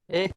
ए,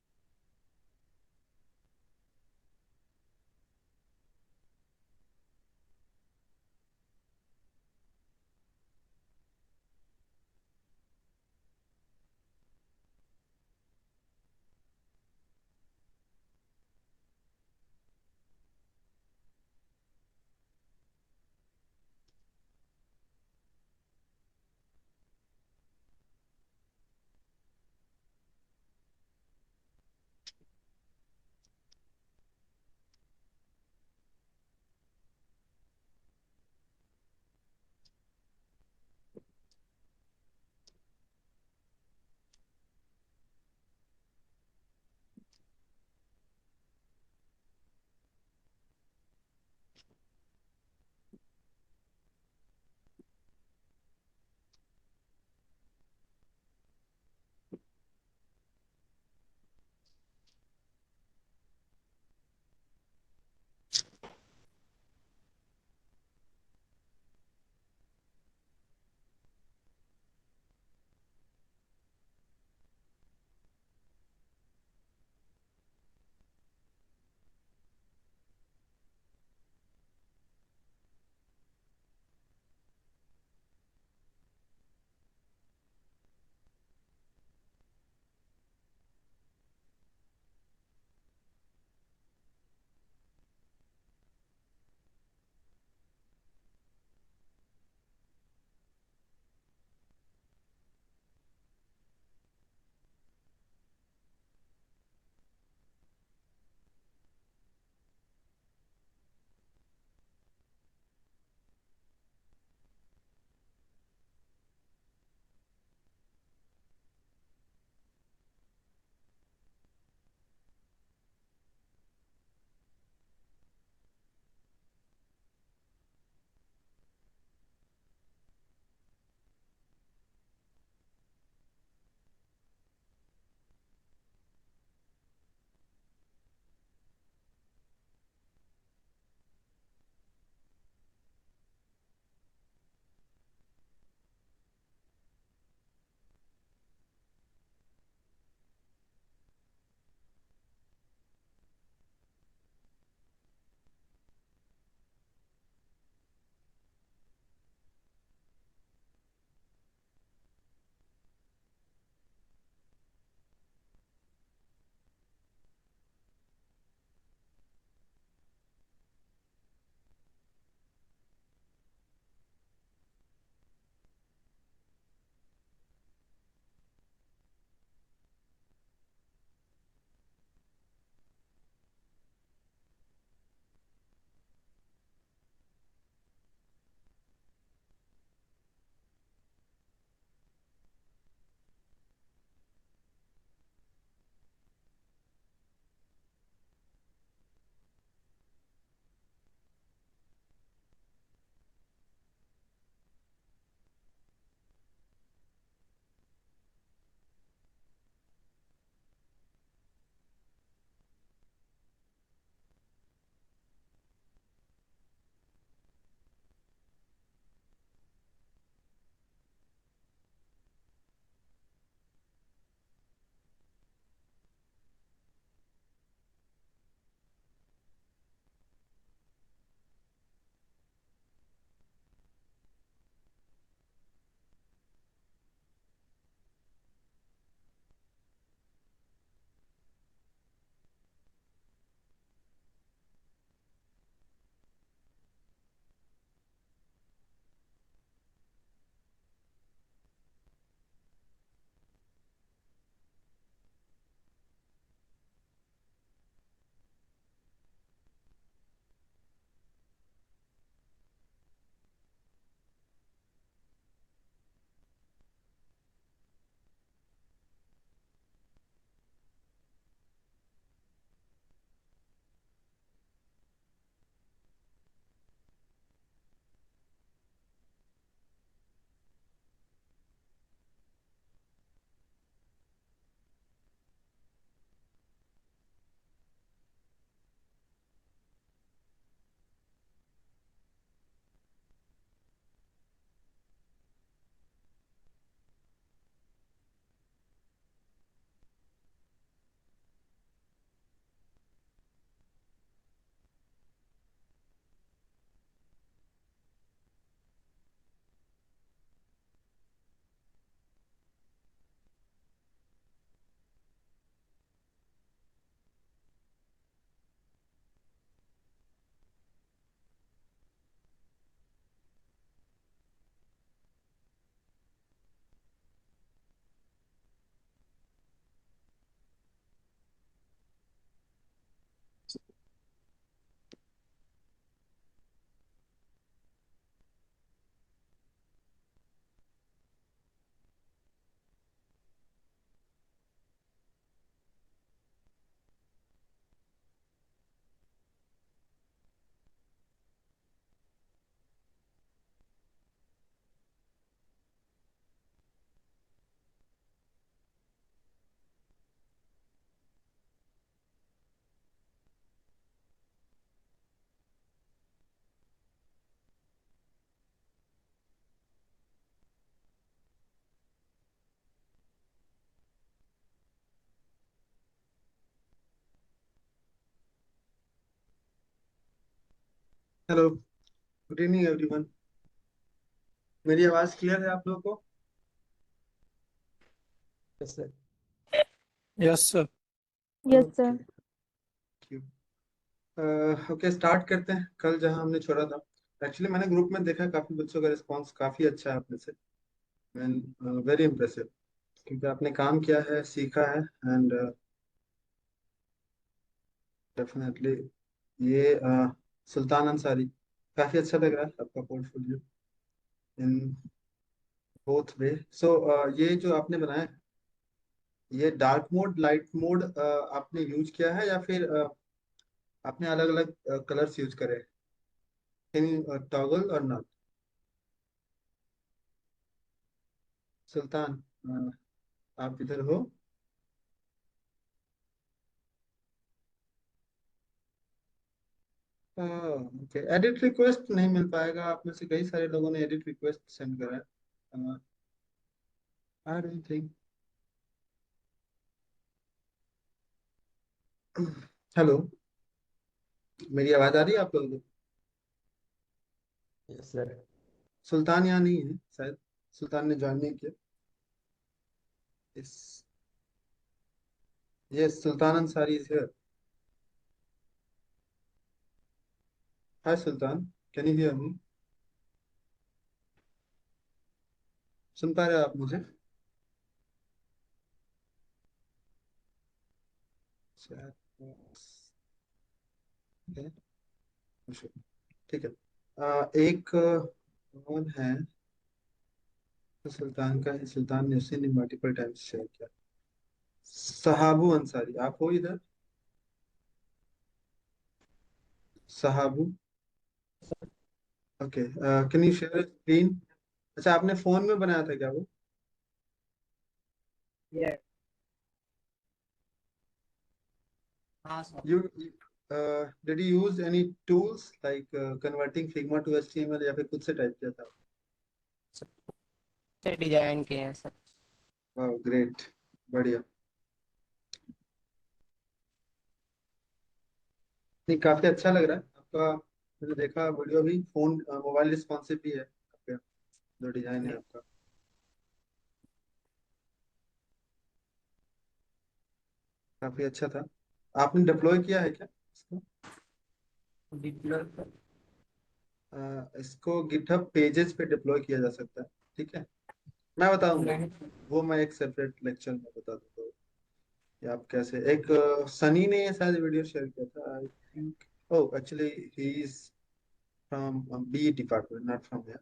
hello, good evening everyone. मेरी आवाज़ clear है आप लोगों को? Yes, sir. Yes sir. Yes okay, sir. क्यों? ओके, स्टार्ट करते हैं कल जहां हमने छोड़ा था। एक्चुअली मैंने ग्रुप में देखा काफ़ी बच्चों का रिस्पांस काफ़ी अच्छा है आप में से। एंड वेरी इम्प्रेसिव, क्योंकि आपने काम किया है, सीखा है। एंड डेफिनेटली ये सुल्तान अंसारी, काफ़ी अच्छा लग रहा है आपका पोर्टफोलियो इन बोथ वे। सो ये जो आपने बनाया है, ये डार्क मोड लाइट मोड आपने यूज किया है या फिर आपने अलग अलग कलर्स यूज करे? कैन यू टॉगल और नॉट? सुल्तान, आप इधर हो? ओके, एडिट रिक्वेस्ट नहीं मिल पाएगा। आप में से कई सारे लोगों ने एडिट रिक्वेस्ट सेंड करा है। I don't think. हेलो, मेरी आवाज आ रही है आप लोगों को? Yes, sir. सुल्तान यहाँ नहीं है शायद, सुल्तान ने ज्वाइन नहीं किया इस। Yes, Sultan Ansari is here. Hi Sultan, can you hear me? सुन पा रहे हो आप मुझे? शायद है, ठीक है। एक और है, तो सुल्तान का है। सुल्तान ने उसी ने मल्टीपल टाइम्स शेयर किया। सहाबू अंसारी, आप हो इधर? Sahabu, okay. Can you share screen? अच्छा, आपने फोन में बनाया था क्या वो? Yeah. हाँ sir. You did you use any tools like converting Figma to HTML, या फिर खुद से टाइप किया था? सर डिजाइन के हैं सर। वाह, ग्रेट, बढ़िया। नहीं, काफी अच्छा लग रहा है आपका। मैंने देखा वीडियो भी, फोन मोबाइल रिस्पॉन्सिव भी है आपका, जो डिजाइन है आपका, काफी अच्छा था। आपने डिप्लॉय किया है क्या इसको? डिप्लोय इसको गिटहब पेजेस पे डिप्लॉय किया जा सकता है, ठीक है। मैं बताऊंगा, नहीं। वो मैं एक सेपरेट लेक्चर में बता दूंगा कि आप कैसे। एक सनी ने ये शायद वीडियो शेयर किया था, I think. Oh, actually he is from B department, not from here.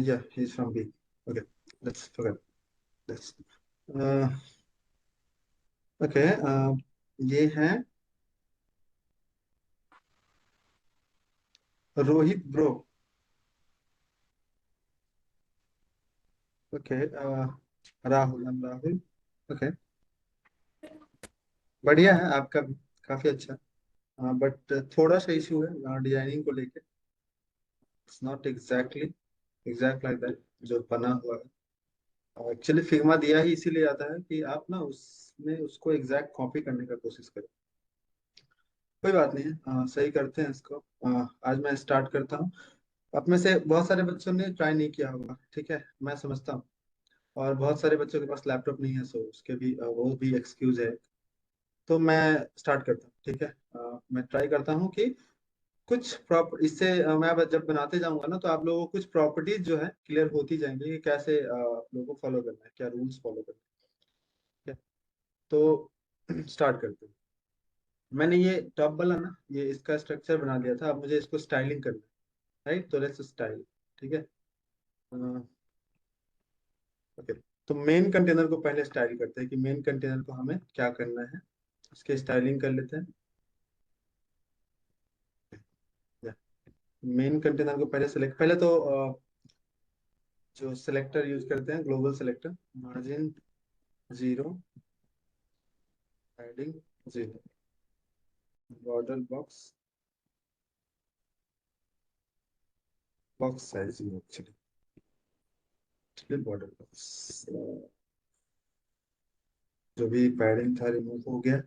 Yeah he is from B. Okay, let's forget this. Okay, ये है Rohit bro. Okay, Rahul, Rahul. Okay, बढ़िया है आपका भी, काफी अच्छा। बट थोड़ा सा इशू है डिजाइनिंग को लेके। It's not exactly exact like that जो बना हुआ है। एक्चुअली फिग्मा दिया ही इसीलिए आता है कि आप ना उसमें उसको एग्जैक्ट कॉपी करने का कोशिश करें। कोई बात नहीं है, सही करते हैं इसको। आज मैं स्टार्ट करता हूँ। आप में से बहुत सारे बच्चों ने ट्राई नहीं किया होगा, ठीक है, मैं समझता हूँ। और बहुत सारे बच्चों के पास लैपटॉप नहीं है, सो उसके भी वो भी एक्सक्यूज है। तो मैं स्टार्ट करता हूँ, ठीक है। मैं ट्राई करता हूँ कि कुछ इससे मैं अब जब बनाते जाऊंगा ना, तो आप लोगों को कुछ प्रॉपर्टीज जो है क्लियर होती जाएंगी कि कैसे आप लोगों को फॉलो करना है, क्या रूल्स फॉलो करना है, ठीक है। तो स्टार्ट करते हैं। मैंने ये टॉप वाला ना, ये इसका स्ट्रक्चर बना दिया था। अब मुझे इसको स्टाइलिंग करना है, राइट? तो लेट्स स्टाइल, ठीक है। ओके, तो मेन कंटेनर को पहले स्टाइल करते हैं कि मेन कंटेनर को हमें क्या करना है। उसके स्टाइलिंग कर लेते हैं। मेन कंटेनर को पहले सेलेक्ट, पहले तो जो सिलेक्टर यूज करते हैं, global selector, margin 0, padding 0, border box, box size actually border box, जो भी पैडिंग था रिमूव हो गया।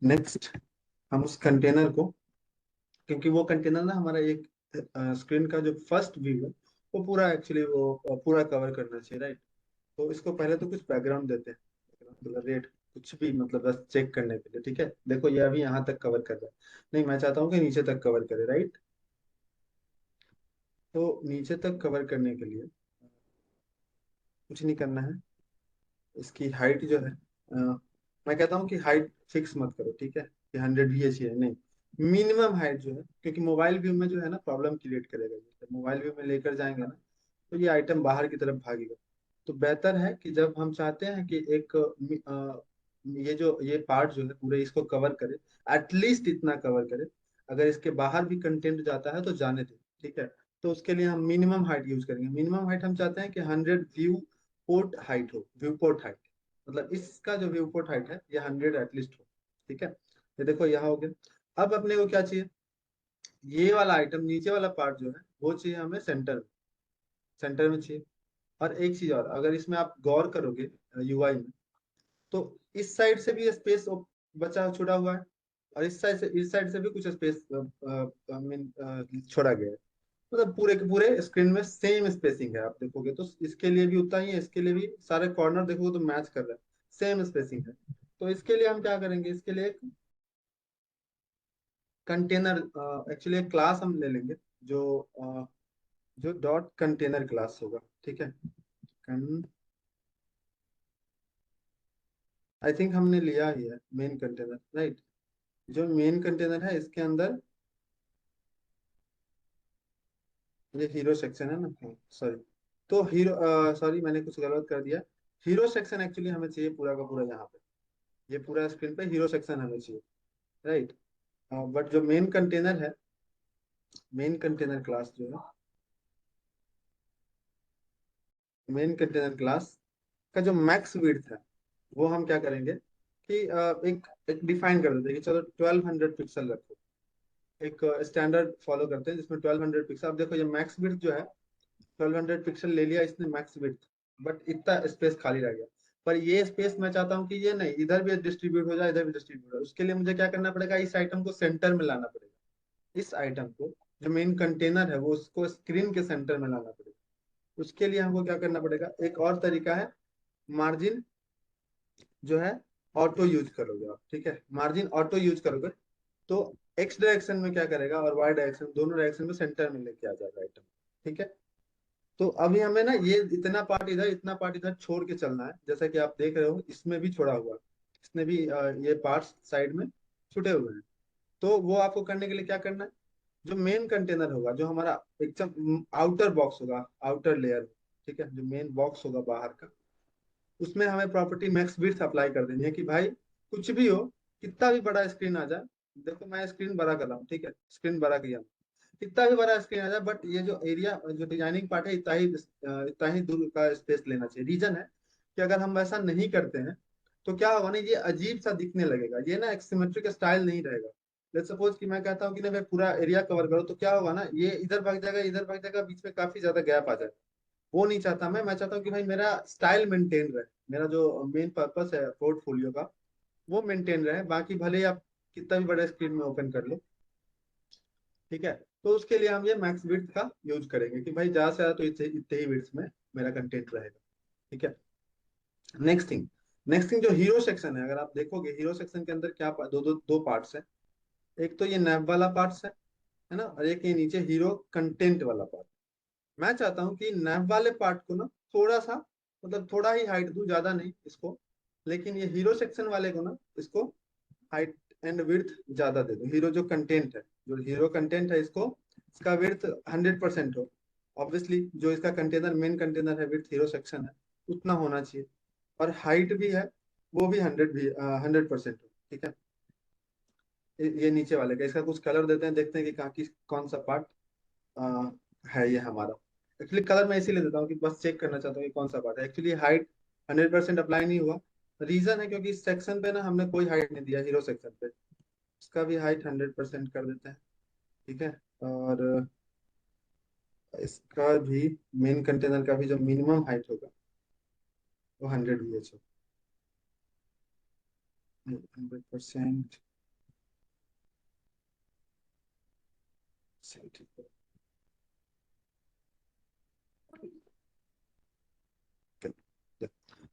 नेक्स्ट, हम उस कंटेनर को क्योंकि वो कंटेनर ना हमारा एक स्क्रीन का जो फर्स्ट व्यू है वो पूरा एक्चुअली वो पूरा कवर करना चाहिए, राइट। तो इसको पहले तो कुछ बैकग्राउंड देते हैं, बैकग्राउंड रेट कुछ भी, मतलब बस चेक करने के लिए, ठीक है। देखो ये अभी यहाँ तक कवर कर रहा है, नहीं मैं चाहता हूँ कि नीचे तक कवर करे, राइट। तो नीचे तक कवर करने के लिए कुछ नहीं करना है। इसकी हाइट जो है मैं कहता हूँ कि हाइट फिक्स मत करो, ठीक है, कि 100 ही चाहिए, नहीं। मिनिमम हाइट जो है, क्योंकि मोबाइल व्यू में जो है ना प्रॉब्लम क्रिएट करेगा, जब मोबाइल व्यू में लेकर जाएंगे ना तो ये आइटम बाहर की तरफ भागेगा। तो बेहतर है कि जब हम चाहते हैं कि एक ये जो ये पार्ट जो है पूरे इसको कवर करे, एटलीस्ट इतना कवर करे। अगर इसके बाहर भी कंटेंट जाता है तो जाने दे, ठीक है। तो उसके लिए हम मिनिमम हाइट यूज करेंगे। मिनिमम हाइट हम चाहते हैं कि 100 पोर्ट हाइट हो, व्यू पोर्ट हाइट, मतलब इसका जो व्यू पोर्ट हाइट है ये 100 एटलीस्ट हो, ठीक है। ये देखो यहाँ हो गया। अब अपने को क्या चाहिए, ये वाला आइटम नीचे वाला पार्ट जो है वो चाहिए हमें सेंटर, सेंटर में चाहिए। और एक चीज और, अगर इसमें आप गौर करोगे यूआई में, तो इस साइड से भी स्पेस बचा छुड़ा हुआ है, और इस साइड से भी कुछ स्पेस मीन छोड़ा गया है। मतलब पूरे के पूरे स्क्रीन में सेम स्पेसिंग है, आप देखोगे तो इसके लिए भी उतना ही है, इसके लिए भी सारे कॉर्नर देखोगे तो मैच कर रहा है, सेम स्पेसिंग है। तो इसके लिए हम क्या करेंगे, इसके लिए एक कंटेनर, एक्चुअली एक क्लास हम ले लेंगे जो जो डॉट कंटेनर क्लास होगा, ठीक है। आई थिंक हमने लिया ही है मेन कंटेनर, राइट। जो मेन कंटेनर है इसके अंदर ये हीरो सेक्शन है ना, हाँ सॉरी। तो हीरो, सॉरी मैंने कुछ गलत कर दिया। हीरो सेक्शन एक्चुअली हमें चाहिए पूरा का पूरा यहाँ पे, ये पूरा स्क्रीन पे हीरो सेक्शन हमें चाहिए, राइट। बट जो मेन कंटेनर है, मेन कंटेनर क्लास जो है, मेन कंटेनर क्लास का जो मैक्स विड्थ है वो हम क्या करेंगे कि एक डिफाइन कर देते हैं कि चलो 1200 पिक्सल रखो। एक स्टैंडर्ड फॉलो करते हैं जिसमें 1200 पिक्सल। अब देखो ये मैक्स विड्थ जो है 1200 पिक्सल ले लिया इसने मैक्स विड्थ, बट इतना स्पेस खाली रह गया। पर ये स्पेस मैं चाहता हूँ कि ये नहीं इधर भी डिस्ट्रीब्यूट हो जाए, इधर भी डिस्ट्रीब्यूट हो जाए। उसके लिए मुझे क्या करना पड़ेगा, इस आइटम को सेंटर में लाना पड़ेगा। इस आइटम को, जो मेन कंटेनर है वो उसको स्क्रीन के सेंटर में लाना पड़ेगा। उसके लिए हमको क्या करना पड़ेगा, एक और तरीका है, मार्जिन जो है ऑटो यूज करोगे आप, ठीक है। मार्जिन ऑटो यूज करोगे तो एक्स डायरेक्शन में क्या करेगा और वाई डायरेक्शन, दोनों डायरेक्शन में सेंटर में लेके आ जाएगा आइटम, ठीक है। तो अभी हमें ना ये इतना पार्ट इधर, इतना पार्ट इधर छोड़ के चलना है, जैसा कि आप देख रहे हो इसमें भी छोड़ा हुआ है। इसने भी ये पार्ट्स साइड में छुटे हुए हैं। तो वो आपको करने के लिए क्या करना है, जो मेन कंटेनर होगा, जो हमारा एकदम आउटर बॉक्स होगा, आउटर लेयर, ठीक है, जो मेन बॉक्स होगा बाहर का, उसमें हमें प्रॉपर्टी मैक्स विड्थ अप्लाई कर देनी है कि भाई कुछ भी हो, कितना भी बड़ा स्क्रीन आ जाए। देखो मैं स्क्रीन बड़ा कर रहा हूँ, ठीक है, स्क्रीन बड़ा किया, कितना भी बड़ा स्क्रीन आ जाए, बट ये जो एरिया, जो डिजाइनिंग पार्ट है इतना ही दूर का स्पेस लेना चाहिए। रीजन है कि अगर हम वैसा नहीं करते हैं तो क्या होगा ना, ये अजीब सा दिखने लगेगा, ये ना एक सिमेट्रिक स्टाइल नहीं रहेगा। लेट्स सपोज कि मैं कहता हूँ कि ना भाई पूरा एरिया कवर करो, तो क्या होगा ना, ये इधर भाग जाएगा, इधर भाग जाएगा, बीच में काफी ज्यादा गैप आ जाएगा। वो नहीं चाहता मैं चाहता हूँ कि भाई मेरा स्टाइल मेंटेन रहे, मेरा जो मेन पर्पस है पोर्टफोलियो का वो मेंटेन रहे, बाकी भले ही आप कितना भी बड़ा स्क्रीन में ओपन कर लो, ठीक है। तो उसके लिए हम ये मैक्स विड्थ का यूज करेंगे कि भाई ज्यादा से ज्यादा तो इतने इतने ही विड्थ में मेरा कंटेंट रहेगा, ठीक है। नेक्स्ट थिंग, नेक्स्ट थिंग जो हीरो सेक्शन है, अगर आप देखोगे हीरो सेक्शन के अंदर क्या दो पार्ट्स है। एक तो ये नैव वाला पार्ट्स है ना, और एक ये नीचे हीरो कंटेंट वाला पार्ट। मैं चाहता हूँ कि नैव वाले पार्ट को ना थोड़ा सा, मतलब थोड़ा ही हाइट दूं, ज्यादा नहीं इसको, लेकिन ये हीरो सेक्शन वाले को ना इसको हाइट एंड विड्थ ज्यादा दे दो। हीरो जो कंटेंट है, जो हीरो कंटेंट है इसको, इसका विड्थ 100% हो। ऑब्वियसली जो इसका कंटेनर, मेन कंटेनर है, विड्थ हीरो सेक्शन है, उतना होना चाहिए। और हाइट भी है, वो भी 100% हो, ठीक है। ये नीचे वाले का, इसका कुछ कलर देते हैं, देखते हैं कि कहाँ की कौन सा पार्ट है ये हमारा। एक्चुअली कलर मैं इसीलिए देता हूँ कि बस चेक करना चाहता हूँ कि कौन सा पार्ट है। एक्चुअली हाइट 100% अप्लाई नहीं हुआ। रीजन है क्योंकि इस सेक्शन पे ना हमने कोई हाइट नहीं दिया, हीरो सेक्शन पे। इसका भी हाइट 100% कर देते हैं, ठीक है। और इसका भी, मेन कंटेनर का भी जो मिनिमम हाइट होगा वो 100 VH हो, 100%।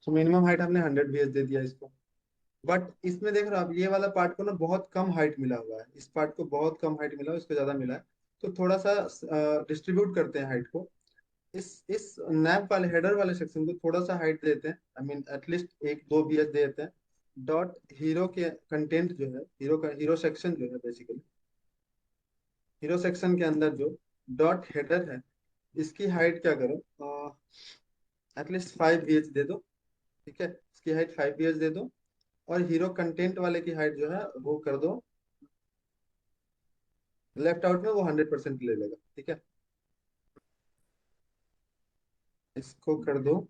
तो मिनिमम हाइट हमने 100 VH दे दिया इसको। बट इसमें देख रहे हो आप, ये वाला पार्ट को ना बहुत कम हाइट मिला हुआ है, इस पार्ट को बहुत कम हाइट मिला हुआ है, इसको ज्यादा मिला है। तो थोड़ा सा डिस्ट्रीब्यूट करते हैं हाइट को। इस नैप वाले हेडर वाले सेक्शन को थोड़ा सा हाइट देते हैं, आई मीन एटलीस्ट 1-2 VH दे देते हैं। डॉट हीरो के कंटेंट जो है, हीरो का हीरो सेक्शन जो है, बेसिकली हीरो सेक्शन के अंदर जो डॉट हेडर है, इसकी हाइट क्या करो, एटलीस्ट 5 VH दे दो। ठीक है, इसकी हाइट 5 VH दे दो। और हीरो कंटेंट वाले की हाइट जो है वो कर दो, लेफ्ट आउट में वो 100% ले लेगा। ठीक है, इसको कर दो।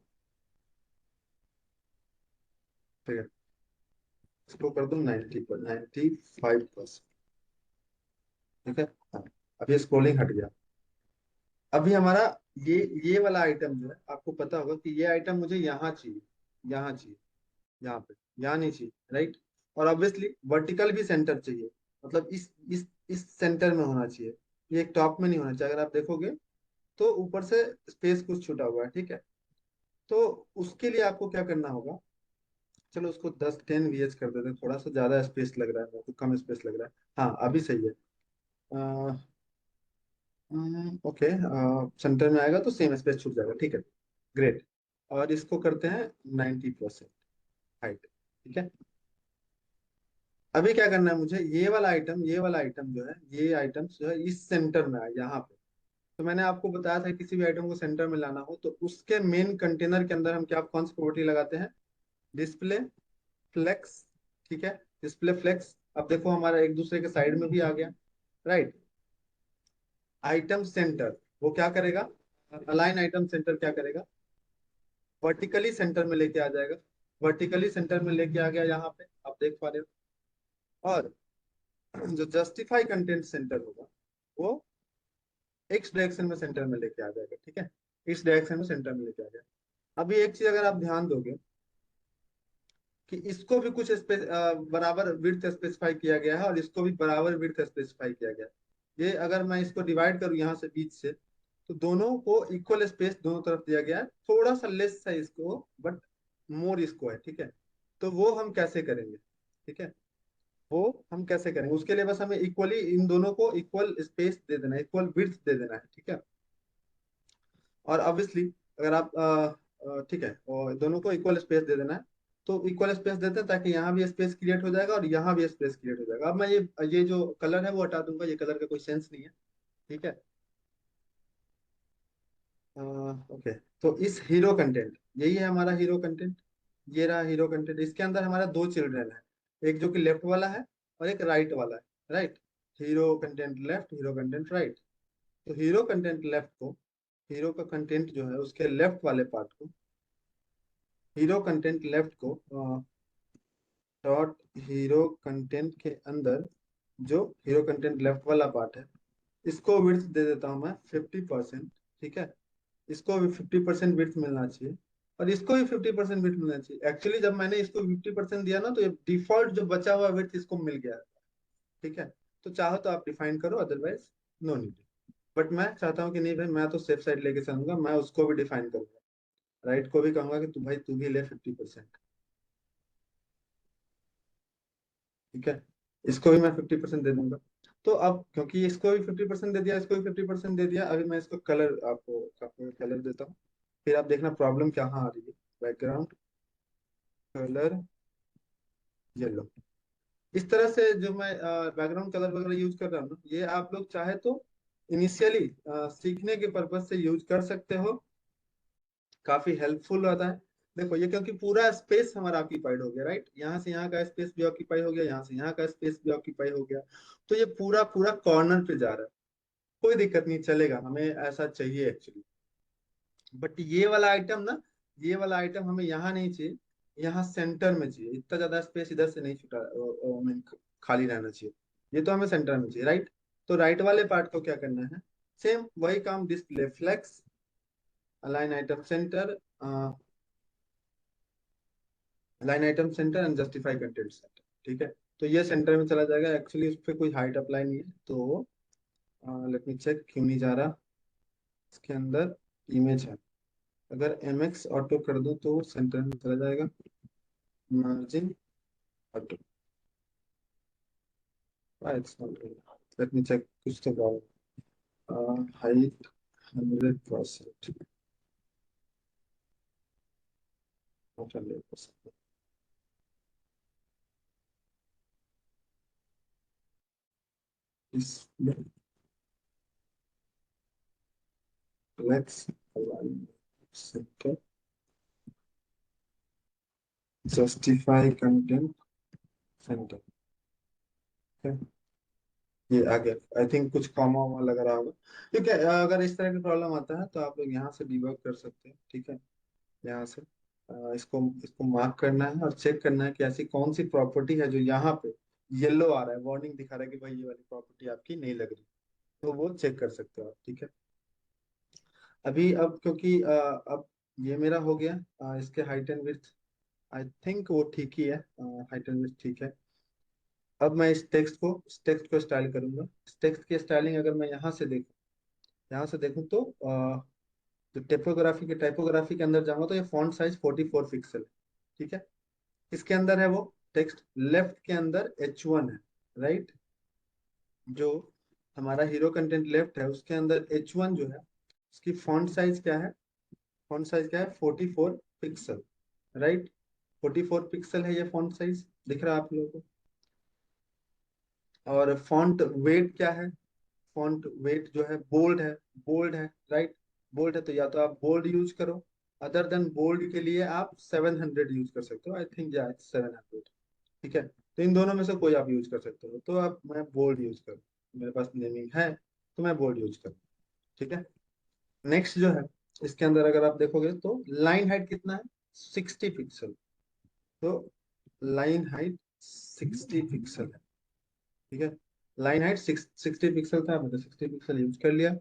ठीक है, इसको कर दो 95%। ठीक है। हाँ, अभी स्क्रोलिंग हट गया। अभी हमारा ये ये वाला आइटम जो है, आपको पता होगा कि ये आइटम मुझे यहाँ चाहिए, यहाँ चाहिए, यहाँ पे, यहाँ नहीं चाहिए, राइट। और ऑब्वियसली वर्टिकल भी सेंटर चाहिए, मतलब इस सेंटर में होना चाहिए, ये एक टॉप में नहीं होना चाहिए। अगर आप देखोगे तो ऊपर से स्पेस कुछ छूटा हुआ है। ठीक है, तो उसके लिए आपको क्या करना होगा, चलो उसको 10-10 VH कर देते हैं, थोड़ा सा ज्यादा स्पेस लग रहा है मेरे को, कम स्पेस लग रहा है। हाँ अभी सही है। ओके, सेंटर में आएगा तो सेम स्पेस छूट जाएगा। ठीक है, ग्रेट। और इसको करते हैं 90% हाइट। ठीक है, अभी क्या करना है मुझे, ये वाला आइटम जो है, ये आइटम जो है इस सेंटर में आए यहाँ पे। तो मैंने आपको बताया था किसी भी आइटम को सेंटर में लाना हो तो उसके मेन कंटेनर के अंदर हम क्या कौन सी प्रॉपर्टी लगाते हैं, डिस्प्ले फ्लेक्स। ठीक है, डिस्प्ले फ्लेक्स। अब देखो हमारा एक दूसरे के साइड में भी आ गया, राइट। आइटम सेंटर वो क्या करेगा, अलाइन आइटम सेंटर क्या करेगा, वर्टिकली सेंटर में लेके आ जाएगा। वर्टिकली सेंटर में लेके आ गया यहाँ पे, आप देख पा रहे हो। और जो जस्टिफाई कंटेंट सेंटर होगा वो एक्स डायरेक्शन में सेंटर में लेके आ जाएगा। ठीक है, इस डायरेक्शन में सेंटर में लेके आ जाएगा। अभी एक चीज अगर आप ध्यान दोगे कि इसको भी कुछ बराबर विड्थ स्पेसिफाई किया गया है और इसको भी बराबर विड्थ स्पेसिफाई किया गया है। ये अगर मैं इसको डिवाइड करूं यहाँ से बीच से, तो दोनों को इक्वल स्पेस दोनों तरफ दिया गया है, थोड़ा सा लेस है इसको, बट मोर इसको है। ठीक है, तो वो हम कैसे करेंगे, ठीक है, वो हम कैसे करेंगे, उसके लिए बस हमें इक्वली इन दोनों को इक्वल स्पेस दे देना है, इक्वल विड्थ दे देना है। ठीक है, और ऑब्वियसली अगर आप ठीक है, और दोनों को इक्वल स्पेस दे देना है। तो इक्वल स्पेस देते हैं ताकि यहाँ भी स्पेस क्रिएट हो जाएगा और यहाँ भी स्पेस क्रिएट हो जाएगा। अब मैं ये जो कलर है वो हटा दूंगा, ये कलर का कोई सेंस नहीं है। ठीक है, ओके। तो इस हीरो कंटेंट, यही है हमारा हीरो कंटेंट, ये रहा हीरो कंटेंट। इसके अंदर हमारा दो चिल्ड्रन है, एक जो कि लेफ्ट वाला है और एक राइट वाला है, right. Hero content left, hero content right. तो हीरो कंटेंट लेफ्ट को, हीरो का कंटेंट जो है उसके लेफ्ट वाले पार्ट को, hero content left co dot hero content के अंदर जो हीरो कंटेंट लेफ्ट वाला पार्ट है, इसको विड्थ दे देता हूं मैं 50%। ठीक है, इसको भी 50% विड्थ मिलना चाहिए और इसको भी 50% विड्थ मिलना चाहिए। एक्चुअली जब मैंने इसको 50% दिया ना, तो ये डिफॉल्ट जो बचा हुआ विड्थ इसको मिल गया। ठीक है, तो चाहो तो आप डिफाइन करो, अदरवाइज नो नीड। बट मैं चाहता हूँ कि नहीं भाई, मैं तो सेफ साइड लेके चलूंगा, मैं उसको भी डिफाइन करूंगा, राइट को भी कहूंगा कि तू भाई तू भी ले 50%। ठीक है, इसको भी मैं 50% दे दूंगा। तो अब क्योंकि इसको भी 50% दे दिया, इसको भी 50% दे दिया, अभी मैं इसको कलर आपको कलर देता हूँ, फिर आप देखना प्रॉब्लम क्या आ रही है। बैकग्राउंड कलर येलो, इस तरह से जो मैं बैकग्राउंड कलर वगैरह यूज कर रहा हूँ ना, ये आप लोग चाहे तो इनिशियली सीखने के पर्पज से यूज कर सकते हो, काफी हेल्पफुल रहता है। देखो ये क्योंकि पूरा स्पेस हमारा ऑक्यूपाइड हो गया, राइट, यहाँ से यहाँ का स्पेस भी ऑक्यूपाई हो गया, यहाँ से यहाँ का स्पेस भी ऑक्यूपाई हो गया। तो ये पूरा पूरा कॉर्नर पे जा रहा है, कोई दिक्कत नहीं, चलेगा, हमें ऐसा चाहिए एक्चुअली। बट ये वाला आइटम ना, ये वाला आइटम हमें यहाँ नहीं चाहिए, यहाँ सेंटर में चाहिए। इतना ज्यादा स्पेस इधर से नहीं छूटा, मीन खाली रहना चाहिए, ये तो हमें सेंटर में चाहिए, राइट। तो राइट वाले पार्ट को क्या करना है, सेम वही काम, display flex, align item center, line item center and justify content center. ठीक है, तो ये सेंटर में चला जाएगा, एक्चुअली उस पर कोई हाइट अप्लाई नहीं है, तो लेट मी चेक क्यों नहीं जा रहा। इसके अंदर इमेज है, अगर mx ऑटो कर दूं तो सेंटर में चला जाएगा। Margin auto, let me check कुछ तो हाइट 100%, not 100%। इस let's align center, justify content center। ये आ गया, आई थिंक कुछ कॉमा वॉमा लग रहा होगा, क्योंकि अगर इस तरह की प्रॉब्लम आता है तो आप लोग यहाँ से डिबग कर सकते हैं, ठीक है। यहाँ से इसको इसको मार्क करना है और चेक करना है कि ऐसी कौन सी प्रॉपर्टी है जो यहाँ पे येलो आ रहा है, वार्निंग दिखा रहा है कि भाई ये वाली प्रॉपर्टी आपकी नहीं लग रही, तो वो चेक कर सकते हो आप, ठीक है। अभी अब क्योंकि अब ये मेरा हो गया, इसके height and width I think वो ठीक ही है, हाइट एंड विड्थ ठीक है। अब मैं इस टेक्स्ट को स्टाइल करूंगा। इस टेक्स्ट की स्टाइलिंग अगर मैं यहाँ से देखूं तो जो टाइपोग्राफी के अंदर जाऊंगा तो ये फॉन्ट साइज 44 पिक्सल है, ठीक है। इसके अंदर है वो टेक्स्ट, लेफ्ट के अंदर H1 है, राइट। जो हमारा हीरो कंटेंट लेफ्ट है उसके अंदर H1 जो है, उसकी फॉन्ट साइज क्या है 44 पिक्सल, राइट। 44 पिक्सल है ये फॉन्ट साइज, दिख रहा है आप लोगों को। और फॉन्ट वेट क्या है, फॉन्ट वेट जो है बोल्ड है, राइट। बोल्ड है तो या तो आप बोल्ड यूज करो, अदर देन बोल्ड के लिए आप 700 यूज कर सकते हो, आई थिंक या 700, ठीक है। तो इन दोनों में से कोई आप यूज कर सकते हो, तो आप मैं बोल्ड यूज करूँ, मेरे पास नेमिंग है तो मैं बोल्ड यूज करूँ, ठीक है। नेक्स्ट जो है, इसके अंदर अगर आप देखोगे तो लाइन हाइट कितना है 60 पिक्सल, तो लाइन हाइट 60 पिक्सल है, ठीक है। लाइन हाइट 60 पिक्सल था, मैंने 60 पिक्सल यूज कर लिया।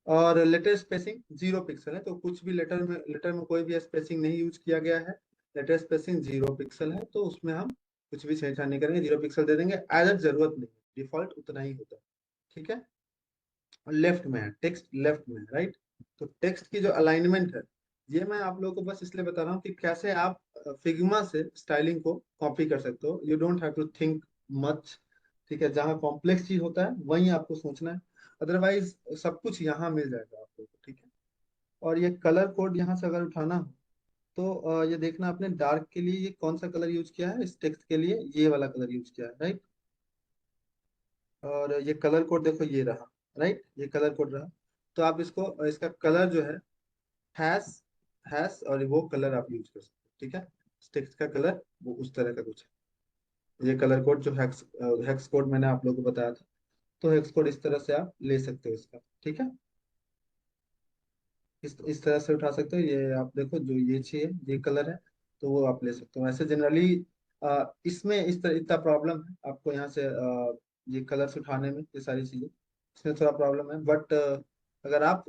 और लेटर स्पेसिंग 0 पिक्सल है, तो कुछ भी लेटर में कोई भी स्पेसिंग नहीं यूज किया गया है। लेटर स्पेसिंग 0 पिक्सल है, तो उसमें हम कुछ भी छेड़छाड़ नहीं करेंगे, 0 पिक्सल दे देंगे, एज जरूरत नहीं है, डिफॉल्ट उतना ही होता है, ठीक है। और लेफ्ट में है, टेक्स्ट लेफ्ट में है, राइट। तो टेक्स्ट की जो अलाइनमेंट है, ये मैं आप लोगों को बस इसलिए बता रहा हूँ कि कैसे आप फिग्मा से स्टाइलिंग को कॉपी कर सकते हो, you don't have to think much, ठीक है। जहाँ कॉम्प्लेक्स चीज होता है वहीं आपको सोचना है, अदरवाइज सब कुछ यहाँ मिल जाएगा आपको, ठीक है। और ये कलर कोड यहाँ से अगर उठाना हो तो ये देखना आपने डार्क के लिए ये कौन सा कलर यूज किया है, इस टेक्स्ट के लिए ये वाला कलर यूज किया है, राइट। और ये कलर कोड देखो ये रहा, राइट, ये कलर कोड रहा। तो आप इसका कलर जो है हैश हैश और वो कलर आप यूज कर सकते हो, ठीक है। इस टेक्स्ट का कलर वो उस तरह का कुछ है, ये कलर कोड जो हेक्स कोड मैंने आप लोगों को बताया था, तो हेक्स कोड इस तरह से आप ले सकते हो इसका, ठीक है। इस तरह से उठा सकते हो, ये आप देखो जो ये चाहिए ये कलर है, तो वो आप ले सकते हो। वैसे जनरली इसमें इस तरह इतना प्रॉब्लम है आपको यहाँ से ये कलर्स उठाने में, ये सारी चीजें इसमें थोड़ा प्रॉब्लम है, बट अगर आप